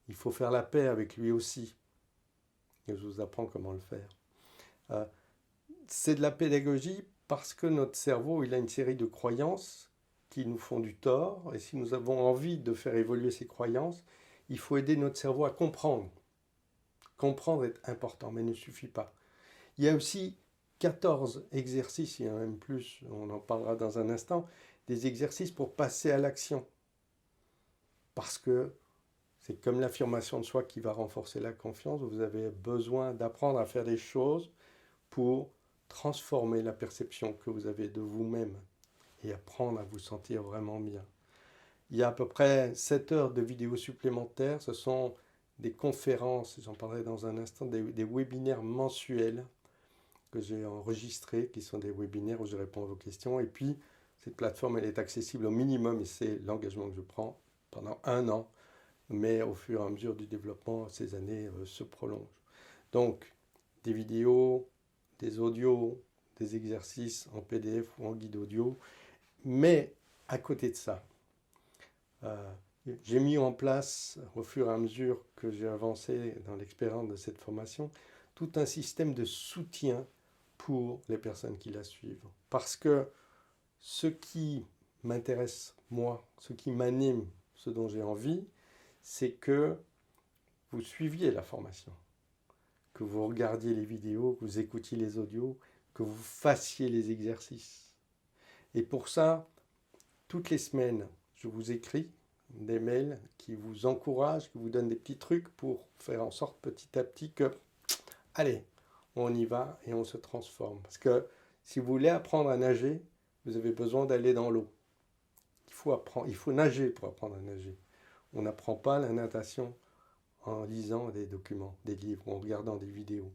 Il faut faire la paix avec lui aussi. Et je vous apprends comment le faire. C'est de la pédagogie parce que notre cerveau, il a une série de croyances qui nous font du tort. Et si nous avons envie de faire évoluer ces croyances, il faut aider notre cerveau à comprendre. Comprendre est important, mais ne suffit pas. Il y a aussi 14 exercices, il y en a même plus, on en parlera dans un instant, des exercices pour passer à l'action. Parce que c'est comme l'affirmation de soi qui va renforcer la confiance, vous avez besoin d'apprendre à faire des choses pour transformer la perception que vous avez de vous-même et apprendre à vous sentir vraiment bien. Il y a à peu près 7 heures de vidéos supplémentaires, ce sont des conférences, j'en parlerai dans un instant, des webinaires mensuels que j'ai enregistrés, qui sont des webinaires où je réponds à vos questions. Et puis, cette plateforme, elle est accessible au minimum, et c'est l'engagement que je prends pendant 1 an. Mais au fur et à mesure du développement, ces années se prolongent. Donc, des vidéos, des audios, des exercices en PDF ou en guide audio. Mais à côté de ça, j'ai mis en place, au fur et à mesure que j'ai avancé dans l'expérience de cette formation, tout un système de soutien pour les personnes qui la suivent. Parce que ce qui m'intéresse, moi, ce qui m'anime, ce dont j'ai envie, c'est que vous suiviez la formation, que vous regardiez les vidéos, que vous écoutiez les audios, que vous fassiez les exercices. Et pour ça, toutes les semaines, je vous écris des mails qui vous encouragent, qui vous donnent des petits trucs pour faire en sorte petit à petit que, allez, on y va et on se transforme. Parce que si vous voulez apprendre à nager, vous avez besoin d'aller dans l'eau. Il faut nager pour apprendre à nager. On n'apprend pas la natation en lisant des documents, des livres, ou en regardant des vidéos.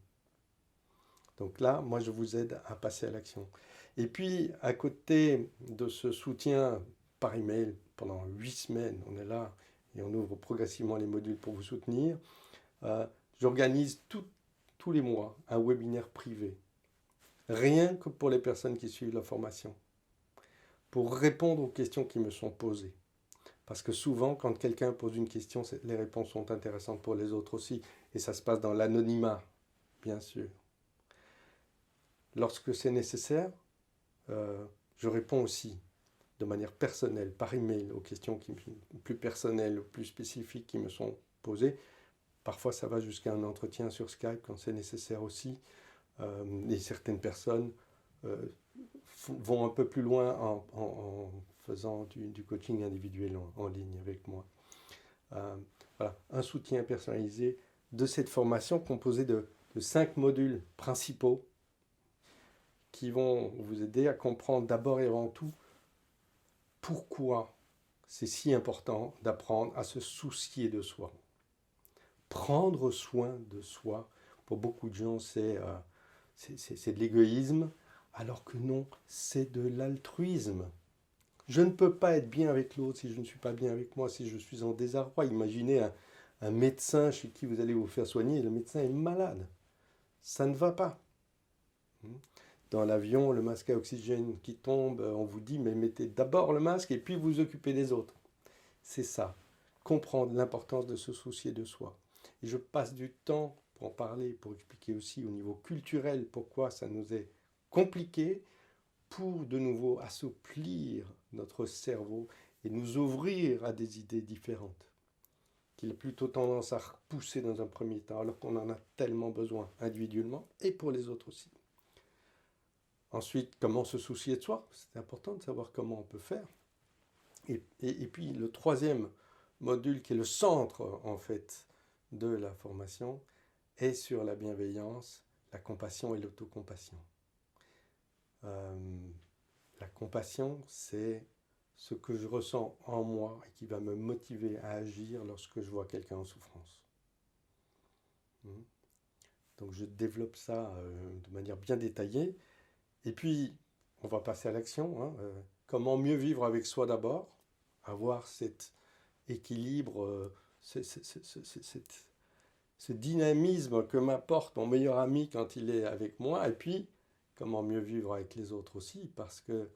Donc là, moi, je vous aide à passer à l'action. Et puis, à côté de ce soutien par email, pendant 8 semaines, on est là et on ouvre progressivement les modules pour vous soutenir, j'organise tous les mois un webinaire privé, rien que pour les personnes qui suivent la formation, pour répondre aux questions qui me sont posées. Parce que souvent, quand quelqu'un pose une question, les réponses sont intéressantes pour les autres aussi. Et ça se passe dans l'anonymat, bien sûr. Lorsque c'est nécessaire, je réponds aussi de manière personnelle, par email, aux questions plus personnelles, plus spécifiques qui me sont posées. Parfois, ça va jusqu'à un entretien sur Skype quand c'est nécessaire aussi. Et certaines personnes vont un peu plus loin en faisant du coaching individuel en ligne avec moi. Voilà, un soutien personnalisé de cette formation composée de 5 modules principaux qui vont vous aider à comprendre d'abord et avant tout pourquoi c'est si important d'apprendre à se soucier de soi. Prendre soin de soi, pour beaucoup de gens, c'est de l'égoïsme, alors que non, c'est de l'altruisme. Je ne peux pas être bien avec l'autre si je ne suis pas bien avec moi, si je suis en désarroi. Imaginez un médecin chez qui vous allez vous faire soigner et le médecin est malade. Ça ne va pas. Dans l'avion, le masque à oxygène qui tombe, on vous dit mais mettez d'abord le masque et puis vous occupez des autres. C'est ça, comprendre l'importance de se soucier de soi. Et je passe du temps pour en parler, pour expliquer aussi au niveau culturel pourquoi ça nous est compliqué, pour de nouveau assouplir notre cerveau et nous ouvrir à des idées différentes, qu'il a plutôt tendance à repousser dans un premier temps, alors qu'on en a tellement besoin individuellement et pour les autres aussi. Ensuite, comment se soucier de soi? C'est important de savoir comment on peut faire. Et puis le troisième module, qui est le centre en fait de la formation, est sur la bienveillance, la compassion et l'autocompassion. La compassion, c'est ce que je ressens en moi et qui va me motiver à agir lorsque je vois quelqu'un en souffrance. Donc je développe ça de manière bien détaillée. Et puis, on va passer à l'action. Comment mieux vivre avec soi d'abord, avoir cet équilibre, ce dynamisme que m'apporte mon meilleur ami quand il est avec moi. Et puis, comment mieux vivre avec les autres aussi, parce que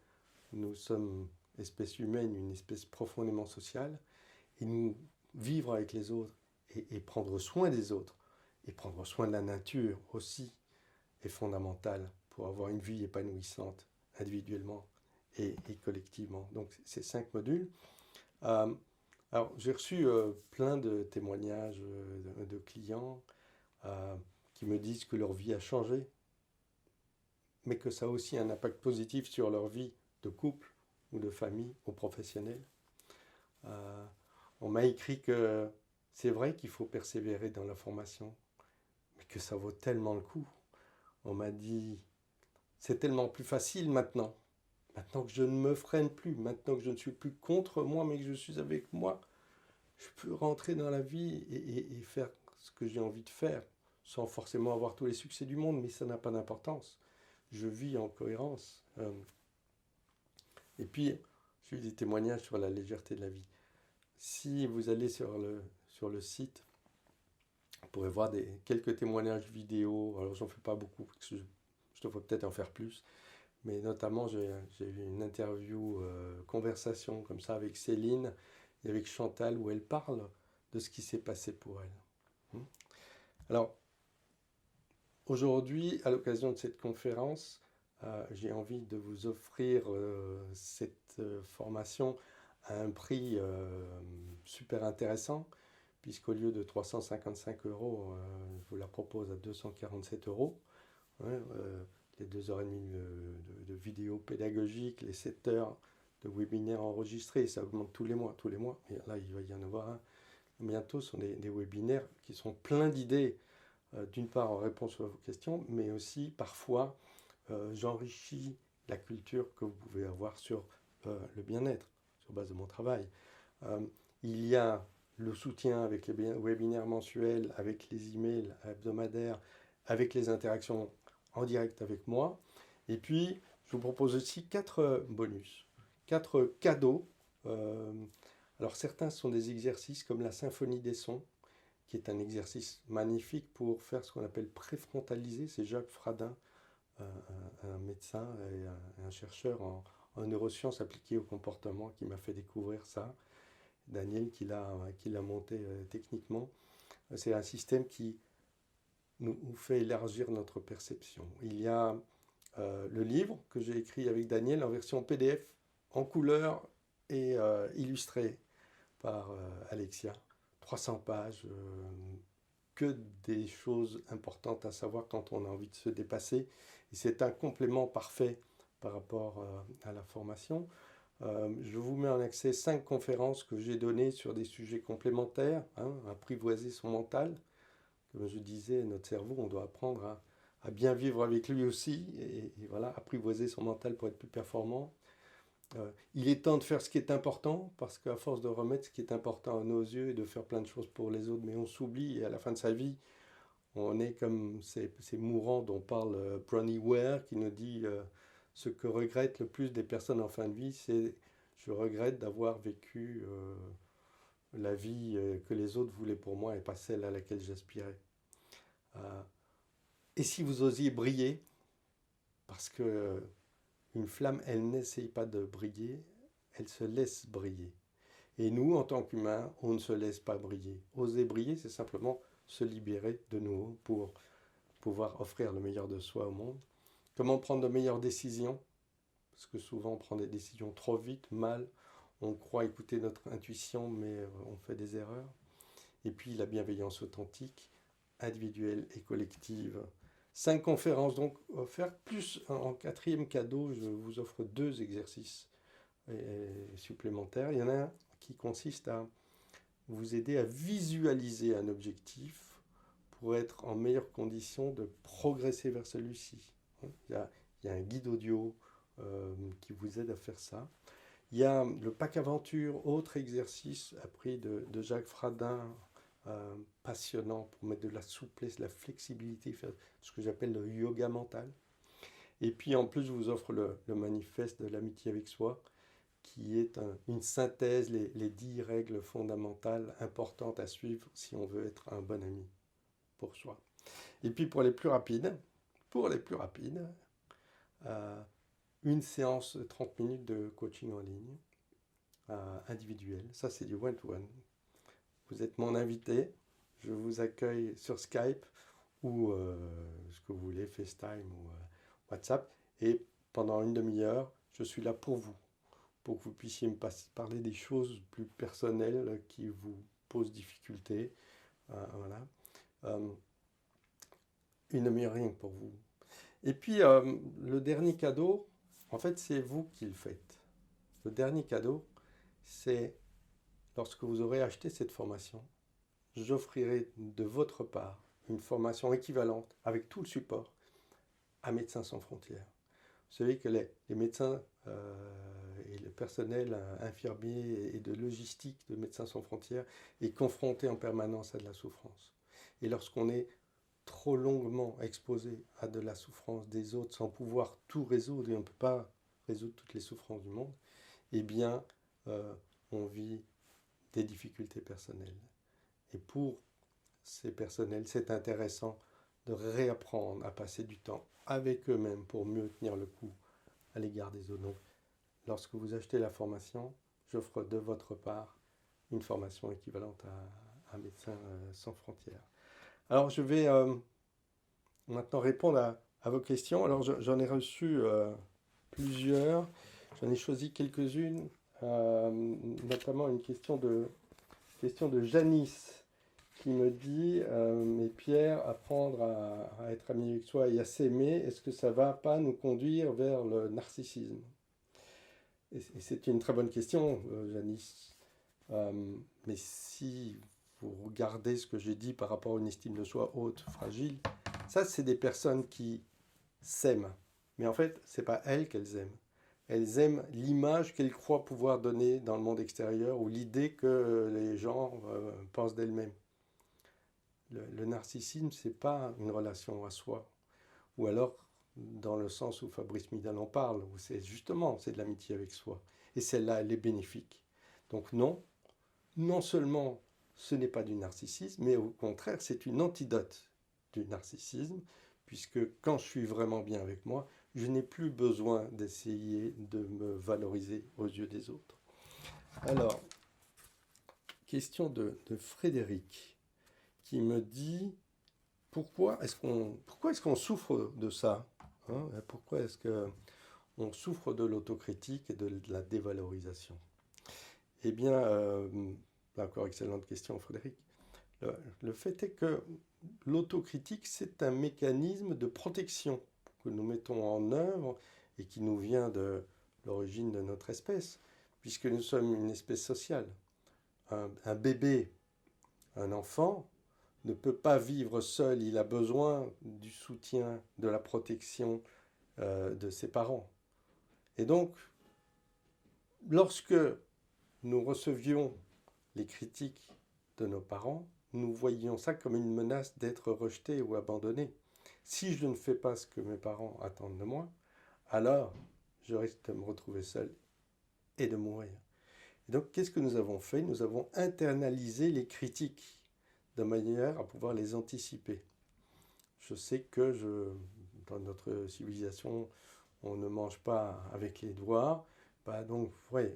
nous sommes espèce humaine, une espèce profondément sociale, et nous vivre avec les autres et prendre soin des autres, et prendre soin de la nature aussi, est fondamental pour avoir une vie épanouissante individuellement et collectivement. Donc ces 5 modules. Euh, alors j'ai reçu plein de témoignages de clients euh, qui me disent que leur vie a changé, mais que ça a aussi un impact positif sur leur vie de couple ou de famille ou professionnelle. Euh, on m'a écrit que c'est vrai qu'il faut persévérer dans la formation, mais que ça vaut tellement le coup. On m'a dit, c'est tellement plus facile maintenant. Maintenant que je ne me freine plus, maintenant que je ne suis plus contre moi, mais que je suis avec moi, je peux rentrer dans la vie et faire ce que j'ai envie de faire, sans forcément avoir tous les succès du monde, mais ça n'a pas d'importance. Je vis en cohérence. Et puis, j'ai eu des témoignages sur la légèreté de la vie. Si vous allez sur le site, vous pourrez voir quelques témoignages vidéo. Alors, j'en fais pas beaucoup, parce que je devrais peut-être en faire plus. Mais notamment, j'ai eu une interview, conversation comme ça avec Céline et avec Chantal, où elle parle de ce qui s'est passé pour elle. Alors, aujourd'hui, à l'occasion de cette conférence, j'ai envie de vous offrir cette formation à un prix super intéressant, puisqu'au lieu de 355 euros, je vous la propose à 247 euros. Ouais, les 2h30 de vidéos pédagogiques, les 7 heures de webinaires enregistrés, ça augmente tous les mois, tous les mois. Et là, il va y en avoir un. Bientôt, ce sont des webinaires qui sont pleins d'idées, d'une part en réponse à vos questions, mais aussi parfois j'enrichis la culture que vous pouvez avoir sur le bien-être, sur base de mon travail. Il y a le soutien avec les webinaires mensuels, avec les emails hebdomadaires, avec les interactions en direct avec moi. Et puis, je vous propose aussi 4 bonus, 4 cadeaux. Alors certains sont des exercices comme la symphonie des sons, qui est un exercice magnifique pour faire ce qu'on appelle préfrontaliser. C'est Jacques Fradin, un médecin et un chercheur en neurosciences appliquées au comportement, qui m'a fait découvrir ça. Daniel qui l'a monté techniquement. C'est un système qui nous fait élargir notre perception. Il y a le livre que j'ai écrit avec Daniel en version PDF, en couleur et illustré par Alexia. 300 pages, que des choses importantes à savoir quand on a envie de se dépasser. Et c'est un complément parfait par rapport à la formation. Je vous mets en accès 5 conférences que j'ai données sur des sujets complémentaires, apprivoiser son mental. Comme je disais, notre cerveau, on doit apprendre à bien vivre avec lui aussi, et voilà, apprivoiser son mental pour être plus performant. Il est temps de faire ce qui est important, parce qu'à force de remettre ce qui est important à nos yeux et de faire plein de choses pour les autres, mais on s'oublie, et à la fin de sa vie, on est comme ces mourants dont parle Bronnie Ware, qui nous dit ce que regrettent le plus des personnes en fin de vie, c'est je regrette d'avoir vécu la vie que les autres voulaient pour moi et pas celle à laquelle j'aspirais. Et si vous osiez briller, parce que une flamme, elle n'essaye pas de briller, elle se laisse briller. Et nous, en tant qu'humains, on ne se laisse pas briller. Oser briller, c'est simplement se libérer de nous pour pouvoir offrir le meilleur de soi au monde. Comment prendre de meilleures décisions? Parce que souvent, on prend des décisions trop vite, mal. On croit écouter notre intuition, mais on fait des erreurs. Et puis, la bienveillance authentique, individuelle et collective. 5 conférences donc offertes, plus en 4e cadeau, je vous offre 2 exercices supplémentaires. Il y en a un qui consiste à vous aider à visualiser un objectif pour être en meilleure condition de progresser vers celui-ci. Il y a un guide audio qui vous aide à faire ça. Il y a le pack aventure, autre exercice appris de Jacques Fradin, passionnant pour mettre de la souplesse, de la flexibilité, faire ce que j'appelle le yoga mental. Et puis en plus, je vous offre le manifeste de l'amitié avec soi, qui est une synthèse, les 10 règles fondamentales importantes à suivre si on veut être un bon ami pour soi. Et puis pour les plus rapides, euh, une séance de 30 minutes de coaching en ligne, individuel. Ça, c'est du one-to-one. Vous êtes mon invité. Je vous accueille sur Skype ou ce que vous voulez, FaceTime ou WhatsApp. Et pendant une demi-heure, je suis là pour que vous puissiez me parler des choses plus personnelles qui vous posent difficulté. Voilà. Une demi-heure rien que pour vous. Et puis, le dernier cadeau, en fait, c'est vous qui le faites. Le dernier cadeau, c'est lorsque vous aurez acheté cette formation, j'offrirai de votre part une formation équivalente avec tout le support à Médecins sans frontières. Vous savez que les médecins et le personnel infirmier et de logistique de Médecins sans frontières est confronté en permanence à de la souffrance. Et lorsqu'on est trop longuement exposé à de la souffrance des autres sans pouvoir tout résoudre, et on ne peut pas résoudre toutes les souffrances du monde, eh bien, on vit des difficultés personnelles. Et pour ces personnels, c'est intéressant de réapprendre à passer du temps avec eux-mêmes pour mieux tenir le coup à l'égard des autres. Donc, lorsque vous achetez la formation, j'offre de votre part une formation équivalente à Médecins sans frontières. Alors, je vais maintenant répondre à vos questions. Alors, j'en ai reçu plusieurs. J'en ai choisi quelques-unes, notamment une question de Janice qui me dit mais Pierre, apprendre à être ami avec soi et à s'aimer, est-ce que ça ne va pas nous conduire vers le narcissisme? Et c'est une très bonne question, Janice. Mais si vous regardez ce que j'ai dit par rapport à une estime de soi haute, fragile, ça, c'est des personnes qui s'aiment. Mais en fait, ce n'est pas elles qu'elles aiment. Elles aiment l'image qu'elles croient pouvoir donner dans le monde extérieur ou l'idée que les gens pensent d'elles-mêmes. Le narcissisme, ce n'est pas une relation à soi. Ou alors, dans le sens où Fabrice Midal en parle, où c'est justement, c'est de l'amitié avec soi. Et celle-là, elle est bénéfique. Donc non seulement ce n'est pas du narcissisme, mais au contraire, c'est une antidote du narcissisme, puisque quand je suis vraiment bien avec moi, je n'ai plus besoin d'essayer de me valoriser aux yeux des autres. Alors, question de Frédéric, qui me dit pourquoi est-ce qu'on souffre de ça, hein? Pourquoi est-ce qu'on souffre de l'autocritique et de la dévalorisation? Eh bien, encore excellente question, Frédéric. Le fait est que l'autocritique, c'est un mécanisme de protection que nous mettons en œuvre et qui nous vient de l'origine de notre espèce, puisque nous sommes une espèce sociale. Un bébé, un enfant, ne peut pas vivre seul, il a besoin du soutien, de la protection de ses parents. Et donc, lorsque nous recevions les critiques de nos parents, nous voyions ça comme une menace d'être rejeté ou abandonné. Si je ne fais pas ce que mes parents attendent de moi, alors je risque de me retrouver seul et de mourir. Et donc, qu'est-ce que nous avons fait? Nous avons internalisé les critiques de manière à pouvoir les anticiper. Je sais que dans notre civilisation, on ne mange pas avec les doigts. Bah donc, ouais,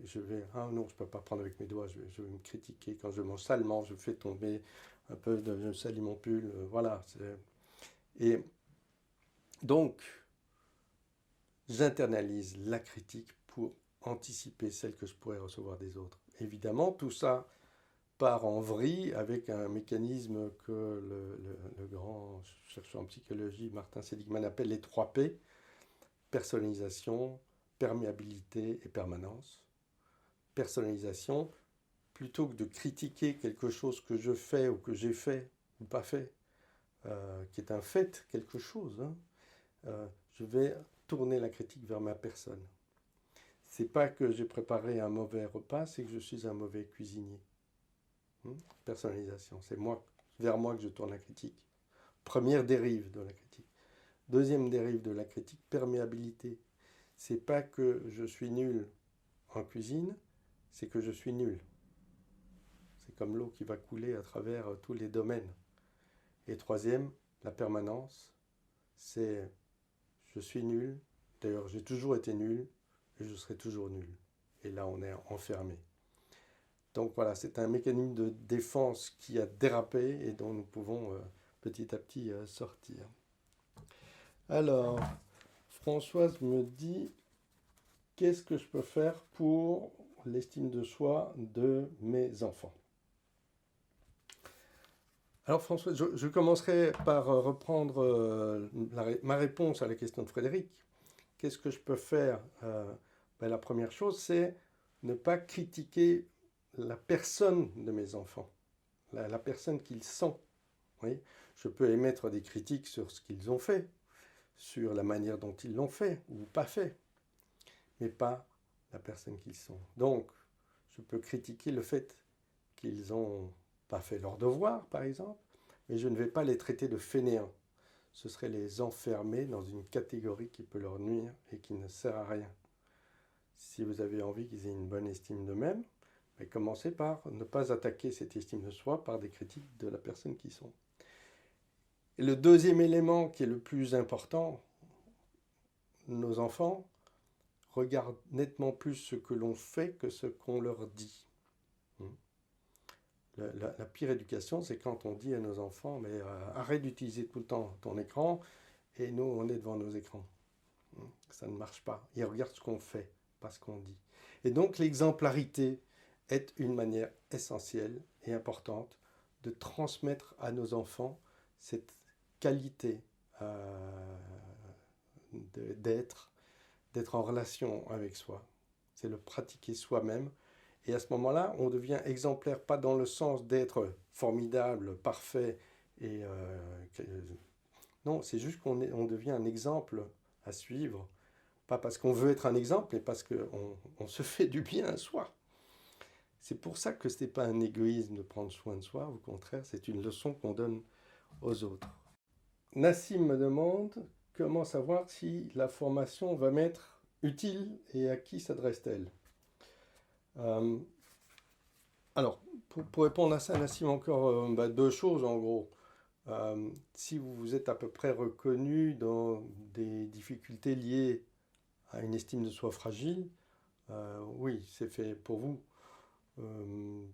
ah non, je ne peux pas prendre avec mes doigts, je vais me critiquer. Quand je mange salement, je fais tomber un peu de salis mon pull. Voilà. Et donc, j'internalise la critique pour anticiper celle que je pourrais recevoir des autres. Évidemment, tout ça part en vrille avec un mécanisme que le grand chercheur en psychologie, Martin Seligman, appelle les 3 P, personnalisation, perméabilité et permanence. Personnalisation, plutôt que de critiquer quelque chose que je fais ou que j'ai fait ou pas fait, qui est un fait, quelque chose, hein, je vais tourner la critique vers ma personne. C'est pas que j'ai préparé un mauvais repas, c'est que je suis un mauvais cuisinier. Personnalisation, c'est vers moi que je tourne la critique. Première dérive de la critique. Deuxième dérive de la critique, perméabilité. C'est pas que je suis nul en cuisine, c'est que je suis nul. C'est comme l'eau qui va couler à travers tous les domaines. Et troisième, la permanence, c'est je suis nul, D'ailleurs, j'ai toujours été nul et je serai toujours nul. Et là, on est enfermé. Donc voilà, c'est un mécanisme de défense qui a dérapé et dont nous pouvons petit à petit sortir. Alors, Françoise me dit, qu'est-ce que je peux faire pour l'estime de soi de mes enfants? Alors Françoise, je commencerai par reprendre ma réponse à la question de Frédéric. Qu'est-ce que je peux faire? La première chose, c'est ne pas critiquer la personne de mes enfants, la personne qu'ils sont. Oui, je peux émettre des critiques sur ce qu'ils ont fait, sur la manière dont ils l'ont fait ou pas fait, mais pas la personne qu'ils sont. Donc, je peux critiquer le fait qu'ils n'ont pas fait leur devoir, par exemple, mais je ne vais pas les traiter de fainéants. Ce serait les enfermer dans une catégorie qui peut leur nuire et qui ne sert à rien. Si vous avez envie qu'ils aient une bonne estime d'eux-mêmes, commencez par ne pas attaquer cette estime de soi par des critiques de la personne qu'ils sont. Et le deuxième élément qui est le plus important, nos enfants regardent nettement plus ce que l'on fait que ce qu'on leur dit. La pire éducation, c'est quand on dit à nos enfants, mais arrête d'utiliser tout le temps ton écran, et nous, on est devant nos écrans. Ça ne marche pas. Ils regardent ce qu'on fait, pas ce qu'on dit. Et donc l'exemplarité est une manière essentielle et importante de transmettre à nos enfants cette qualité d'être en relation avec soi. C'est le pratiquer soi-même. Et à ce moment-là, on devient exemplaire, pas dans le sens d'être formidable, parfait. Non, c'est juste on devient un exemple à suivre. Pas parce qu'on veut être un exemple, mais parce qu'on se fait du bien à soi. C'est pour ça que ce n'est pas un égoïsme de prendre soin de soi, au contraire, c'est une leçon qu'on donne aux autres. Nassim me demande comment savoir si la formation va m'être utile et à qui s'adresse-t-elle. Alors, pour répondre à ça, Nassim, encore deux choses en gros. Si vous êtes à peu près reconnu dans des difficultés liées à une estime de soi fragile, oui, c'est fait pour vous.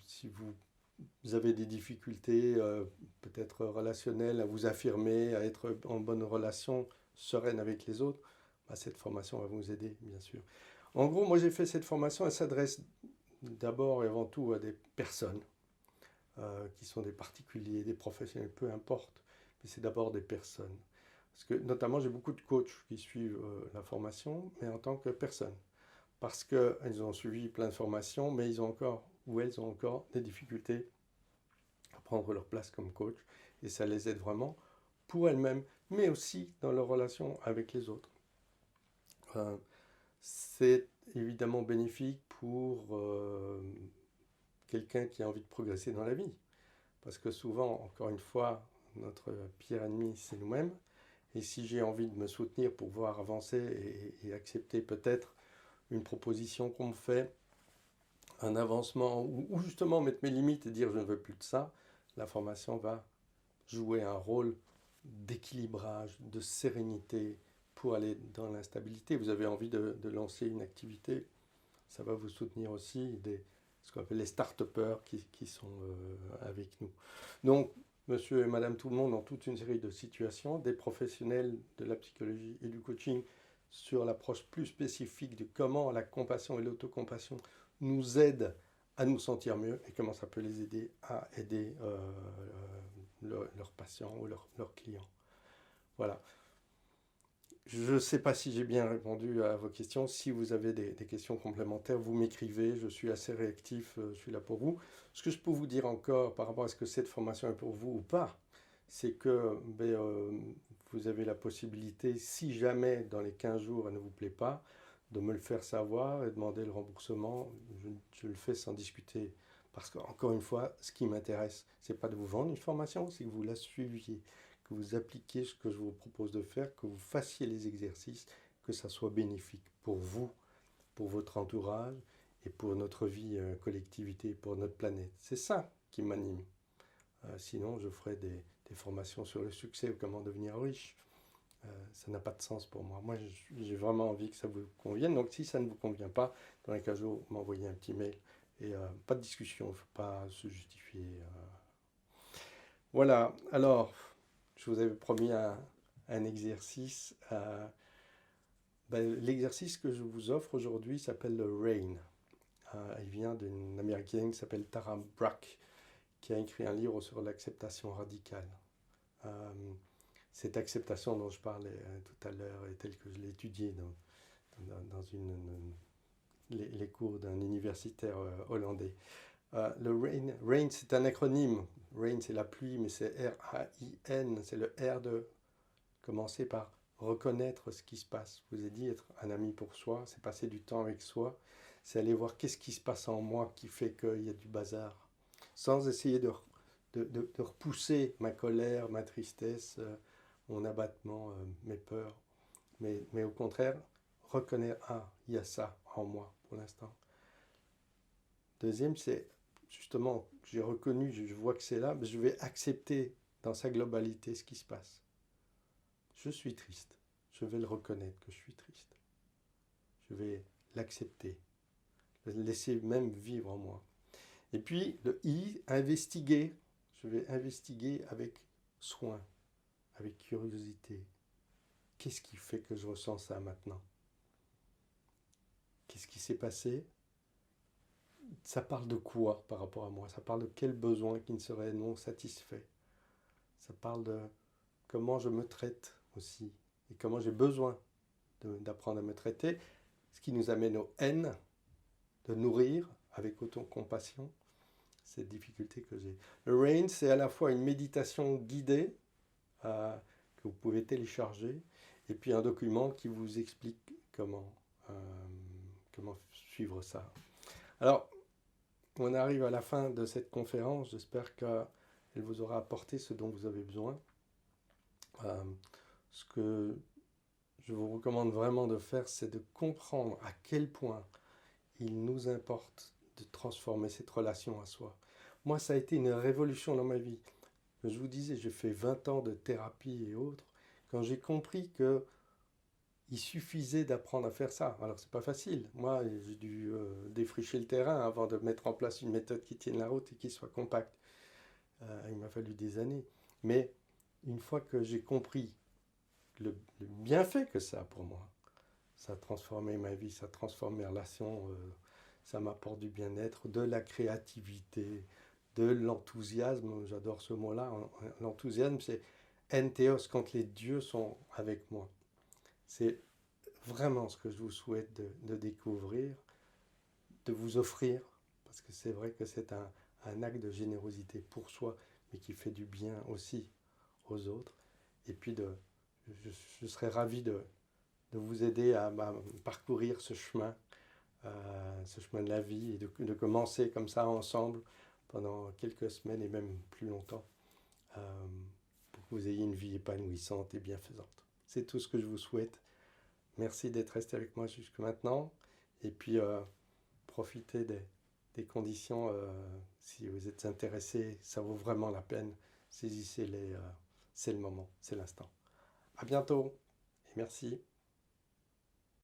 Si vous avez des difficultés peut-être relationnelles à vous affirmer, à être en bonne relation sereine avec les autres, cette formation va vous aider, bien sûr. En gros, moi j'ai fait cette formation, elle s'adresse d'abord et avant tout à des personnes qui sont des particuliers, des professionnels, peu importe, mais c'est d'abord des personnes. Parce que notamment j'ai beaucoup de coachs qui suivent la formation, mais en tant que personne. Parce qu'ils ont suivi plein de formations, mais ils ont encore, ou elles ont encore des difficultés à prendre leur place comme coach. Et ça les aide vraiment pour elles-mêmes, mais aussi dans leur relation avec les autres. C'est évidemment bénéfique pour quelqu'un qui a envie de progresser dans la vie. Parce que souvent, encore une fois, notre pire ennemi, c'est nous-mêmes. Et si j'ai envie de me soutenir pour pouvoir avancer et accepter peut-être une proposition qu'on me fait, un avancement, ou justement mettre mes limites et dire je ne veux plus de ça, la formation va jouer un rôle d'équilibrage, de sérénité pour aller dans l'instabilité. Vous avez envie de lancer une activité, ça va vous soutenir aussi ce qu'on appelle les start-upers qui sont avec nous. Donc, monsieur et madame tout le monde, dans toute une série de situations, des professionnels de la psychologie et du coaching sur l'approche plus spécifique de comment la compassion et l'autocompassion nous aident à nous sentir mieux et comment ça peut les aider à aider leurs patients ou leurs clients. Voilà. Je ne sais pas si j'ai bien répondu à vos questions. Si vous avez des questions complémentaires, vous m'écrivez. Je suis assez réactif, je suis là pour vous. Ce que je peux vous dire encore par rapport à ce que cette formation est pour vous ou pas, c'est que vous avez la possibilité, si jamais dans les 15 jours elle ne vous plaît pas, de me le faire savoir et demander le remboursement. Je le fais sans discuter. Parce qu'encore une fois, ce qui m'intéresse, ce n'est pas de vous vendre une formation, c'est que vous la suiviez, que vous appliquiez ce que je vous propose de faire, que vous fassiez les exercices, que ça soit bénéfique pour vous, pour votre entourage et pour notre vie collectivité, pour notre planète. C'est ça qui m'anime. Sinon, je ferai des formations sur le succès ou comment devenir riche. Ça n'a pas de sens pour moi. Moi, j'ai vraiment envie que ça vous convienne. Donc, si ça ne vous convient pas, dans les 15 jours, m'envoyez un petit mail. Et pas de discussion, il ne faut pas se justifier. Voilà, alors, je vous avais promis un exercice. L'exercice que je vous offre aujourd'hui s'appelle le RAIN. Il vient d'une américaine qui s'appelle Tara Brach, qui a écrit un livre sur l'acceptation radicale. Cette acceptation dont je parlais tout à l'heure et telle que je l'ai étudiée dans les cours d'un universitaire hollandais. Le RAIN, c'est un acronyme. RAIN, c'est la pluie, mais c'est R-A-I-N. C'est le R de commencer par reconnaître ce qui se passe. Je vous ai dit, être un ami pour soi, c'est passer du temps avec soi. C'est aller voir qu'est-ce qui se passe en moi qui fait qu'il y a du bazar. Sans essayer de repousser ma colère, ma tristesse, mon abattement, mes peurs. Mais au contraire, reconnaître, ah, il y a ça en moi pour l'instant. Deuxième, c'est justement, j'ai reconnu, je vois que c'est là, mais je vais accepter dans sa globalité ce qui se passe. Je suis triste. Je vais le reconnaître que je suis triste. Je vais l'accepter, le laisser même vivre en moi. Et puis, le I, investiguer. Je vais investiguer avec soin, avec curiosité. Qu'est-ce qui fait que je ressens ça maintenant? Qu'est-ce qui s'est passé? Ça parle de quoi par rapport à moi? Ça parle de quel besoin qui ne serait non satisfait? Ça parle de comment je me traite aussi et comment j'ai besoin d'apprendre à me traiter, ce qui nous amène au N, de nourrir avec autant compassion cette difficulté que j'ai. Le RAIN, c'est à la fois une méditation guidée que vous pouvez télécharger et puis un document qui vous explique comment suivre ça. Alors, on arrive à la fin de cette conférence. J'espère qu'elle vous aura apporté ce dont vous avez besoin. Ce que je vous recommande vraiment de faire, c'est de comprendre à quel point il nous importe de transformer cette relation à soi. Moi, ça a été une révolution dans ma vie. Je vous disais, j'ai fait 20 ans de thérapie et autres. Quand j'ai compris que il suffisait d'apprendre à faire ça. Alors, c'est pas facile. Moi, j'ai dû défricher le terrain avant de mettre en place une méthode qui tienne la route et qui soit compacte. Il m'a fallu des années. Mais une fois que j'ai compris le bienfait que ça a pour moi, ça a transformé ma vie, ça a transformé mes relations, ça m'apporte du bien-être, de la créativité, de l'enthousiasme. J'adore ce mot-là. L'enthousiasme, c'est entheos, quand les dieux sont avec moi. C'est vraiment ce que je vous souhaite de découvrir, de vous offrir, parce que c'est vrai que c'est un acte de générosité pour soi, mais qui fait du bien aussi aux autres. Et puis, je serais ravi de vous aider à parcourir ce chemin de la vie, et de commencer comme ça ensemble pendant quelques semaines et même plus longtemps, pour que vous ayez une vie épanouissante et bienfaisante. C'est tout ce que je vous souhaite. Merci d'être resté avec moi jusque maintenant. Et puis, profitez des conditions. Si vous êtes intéressé, ça vaut vraiment la peine. Saisissez-les. C'est le moment, c'est l'instant. À bientôt et merci.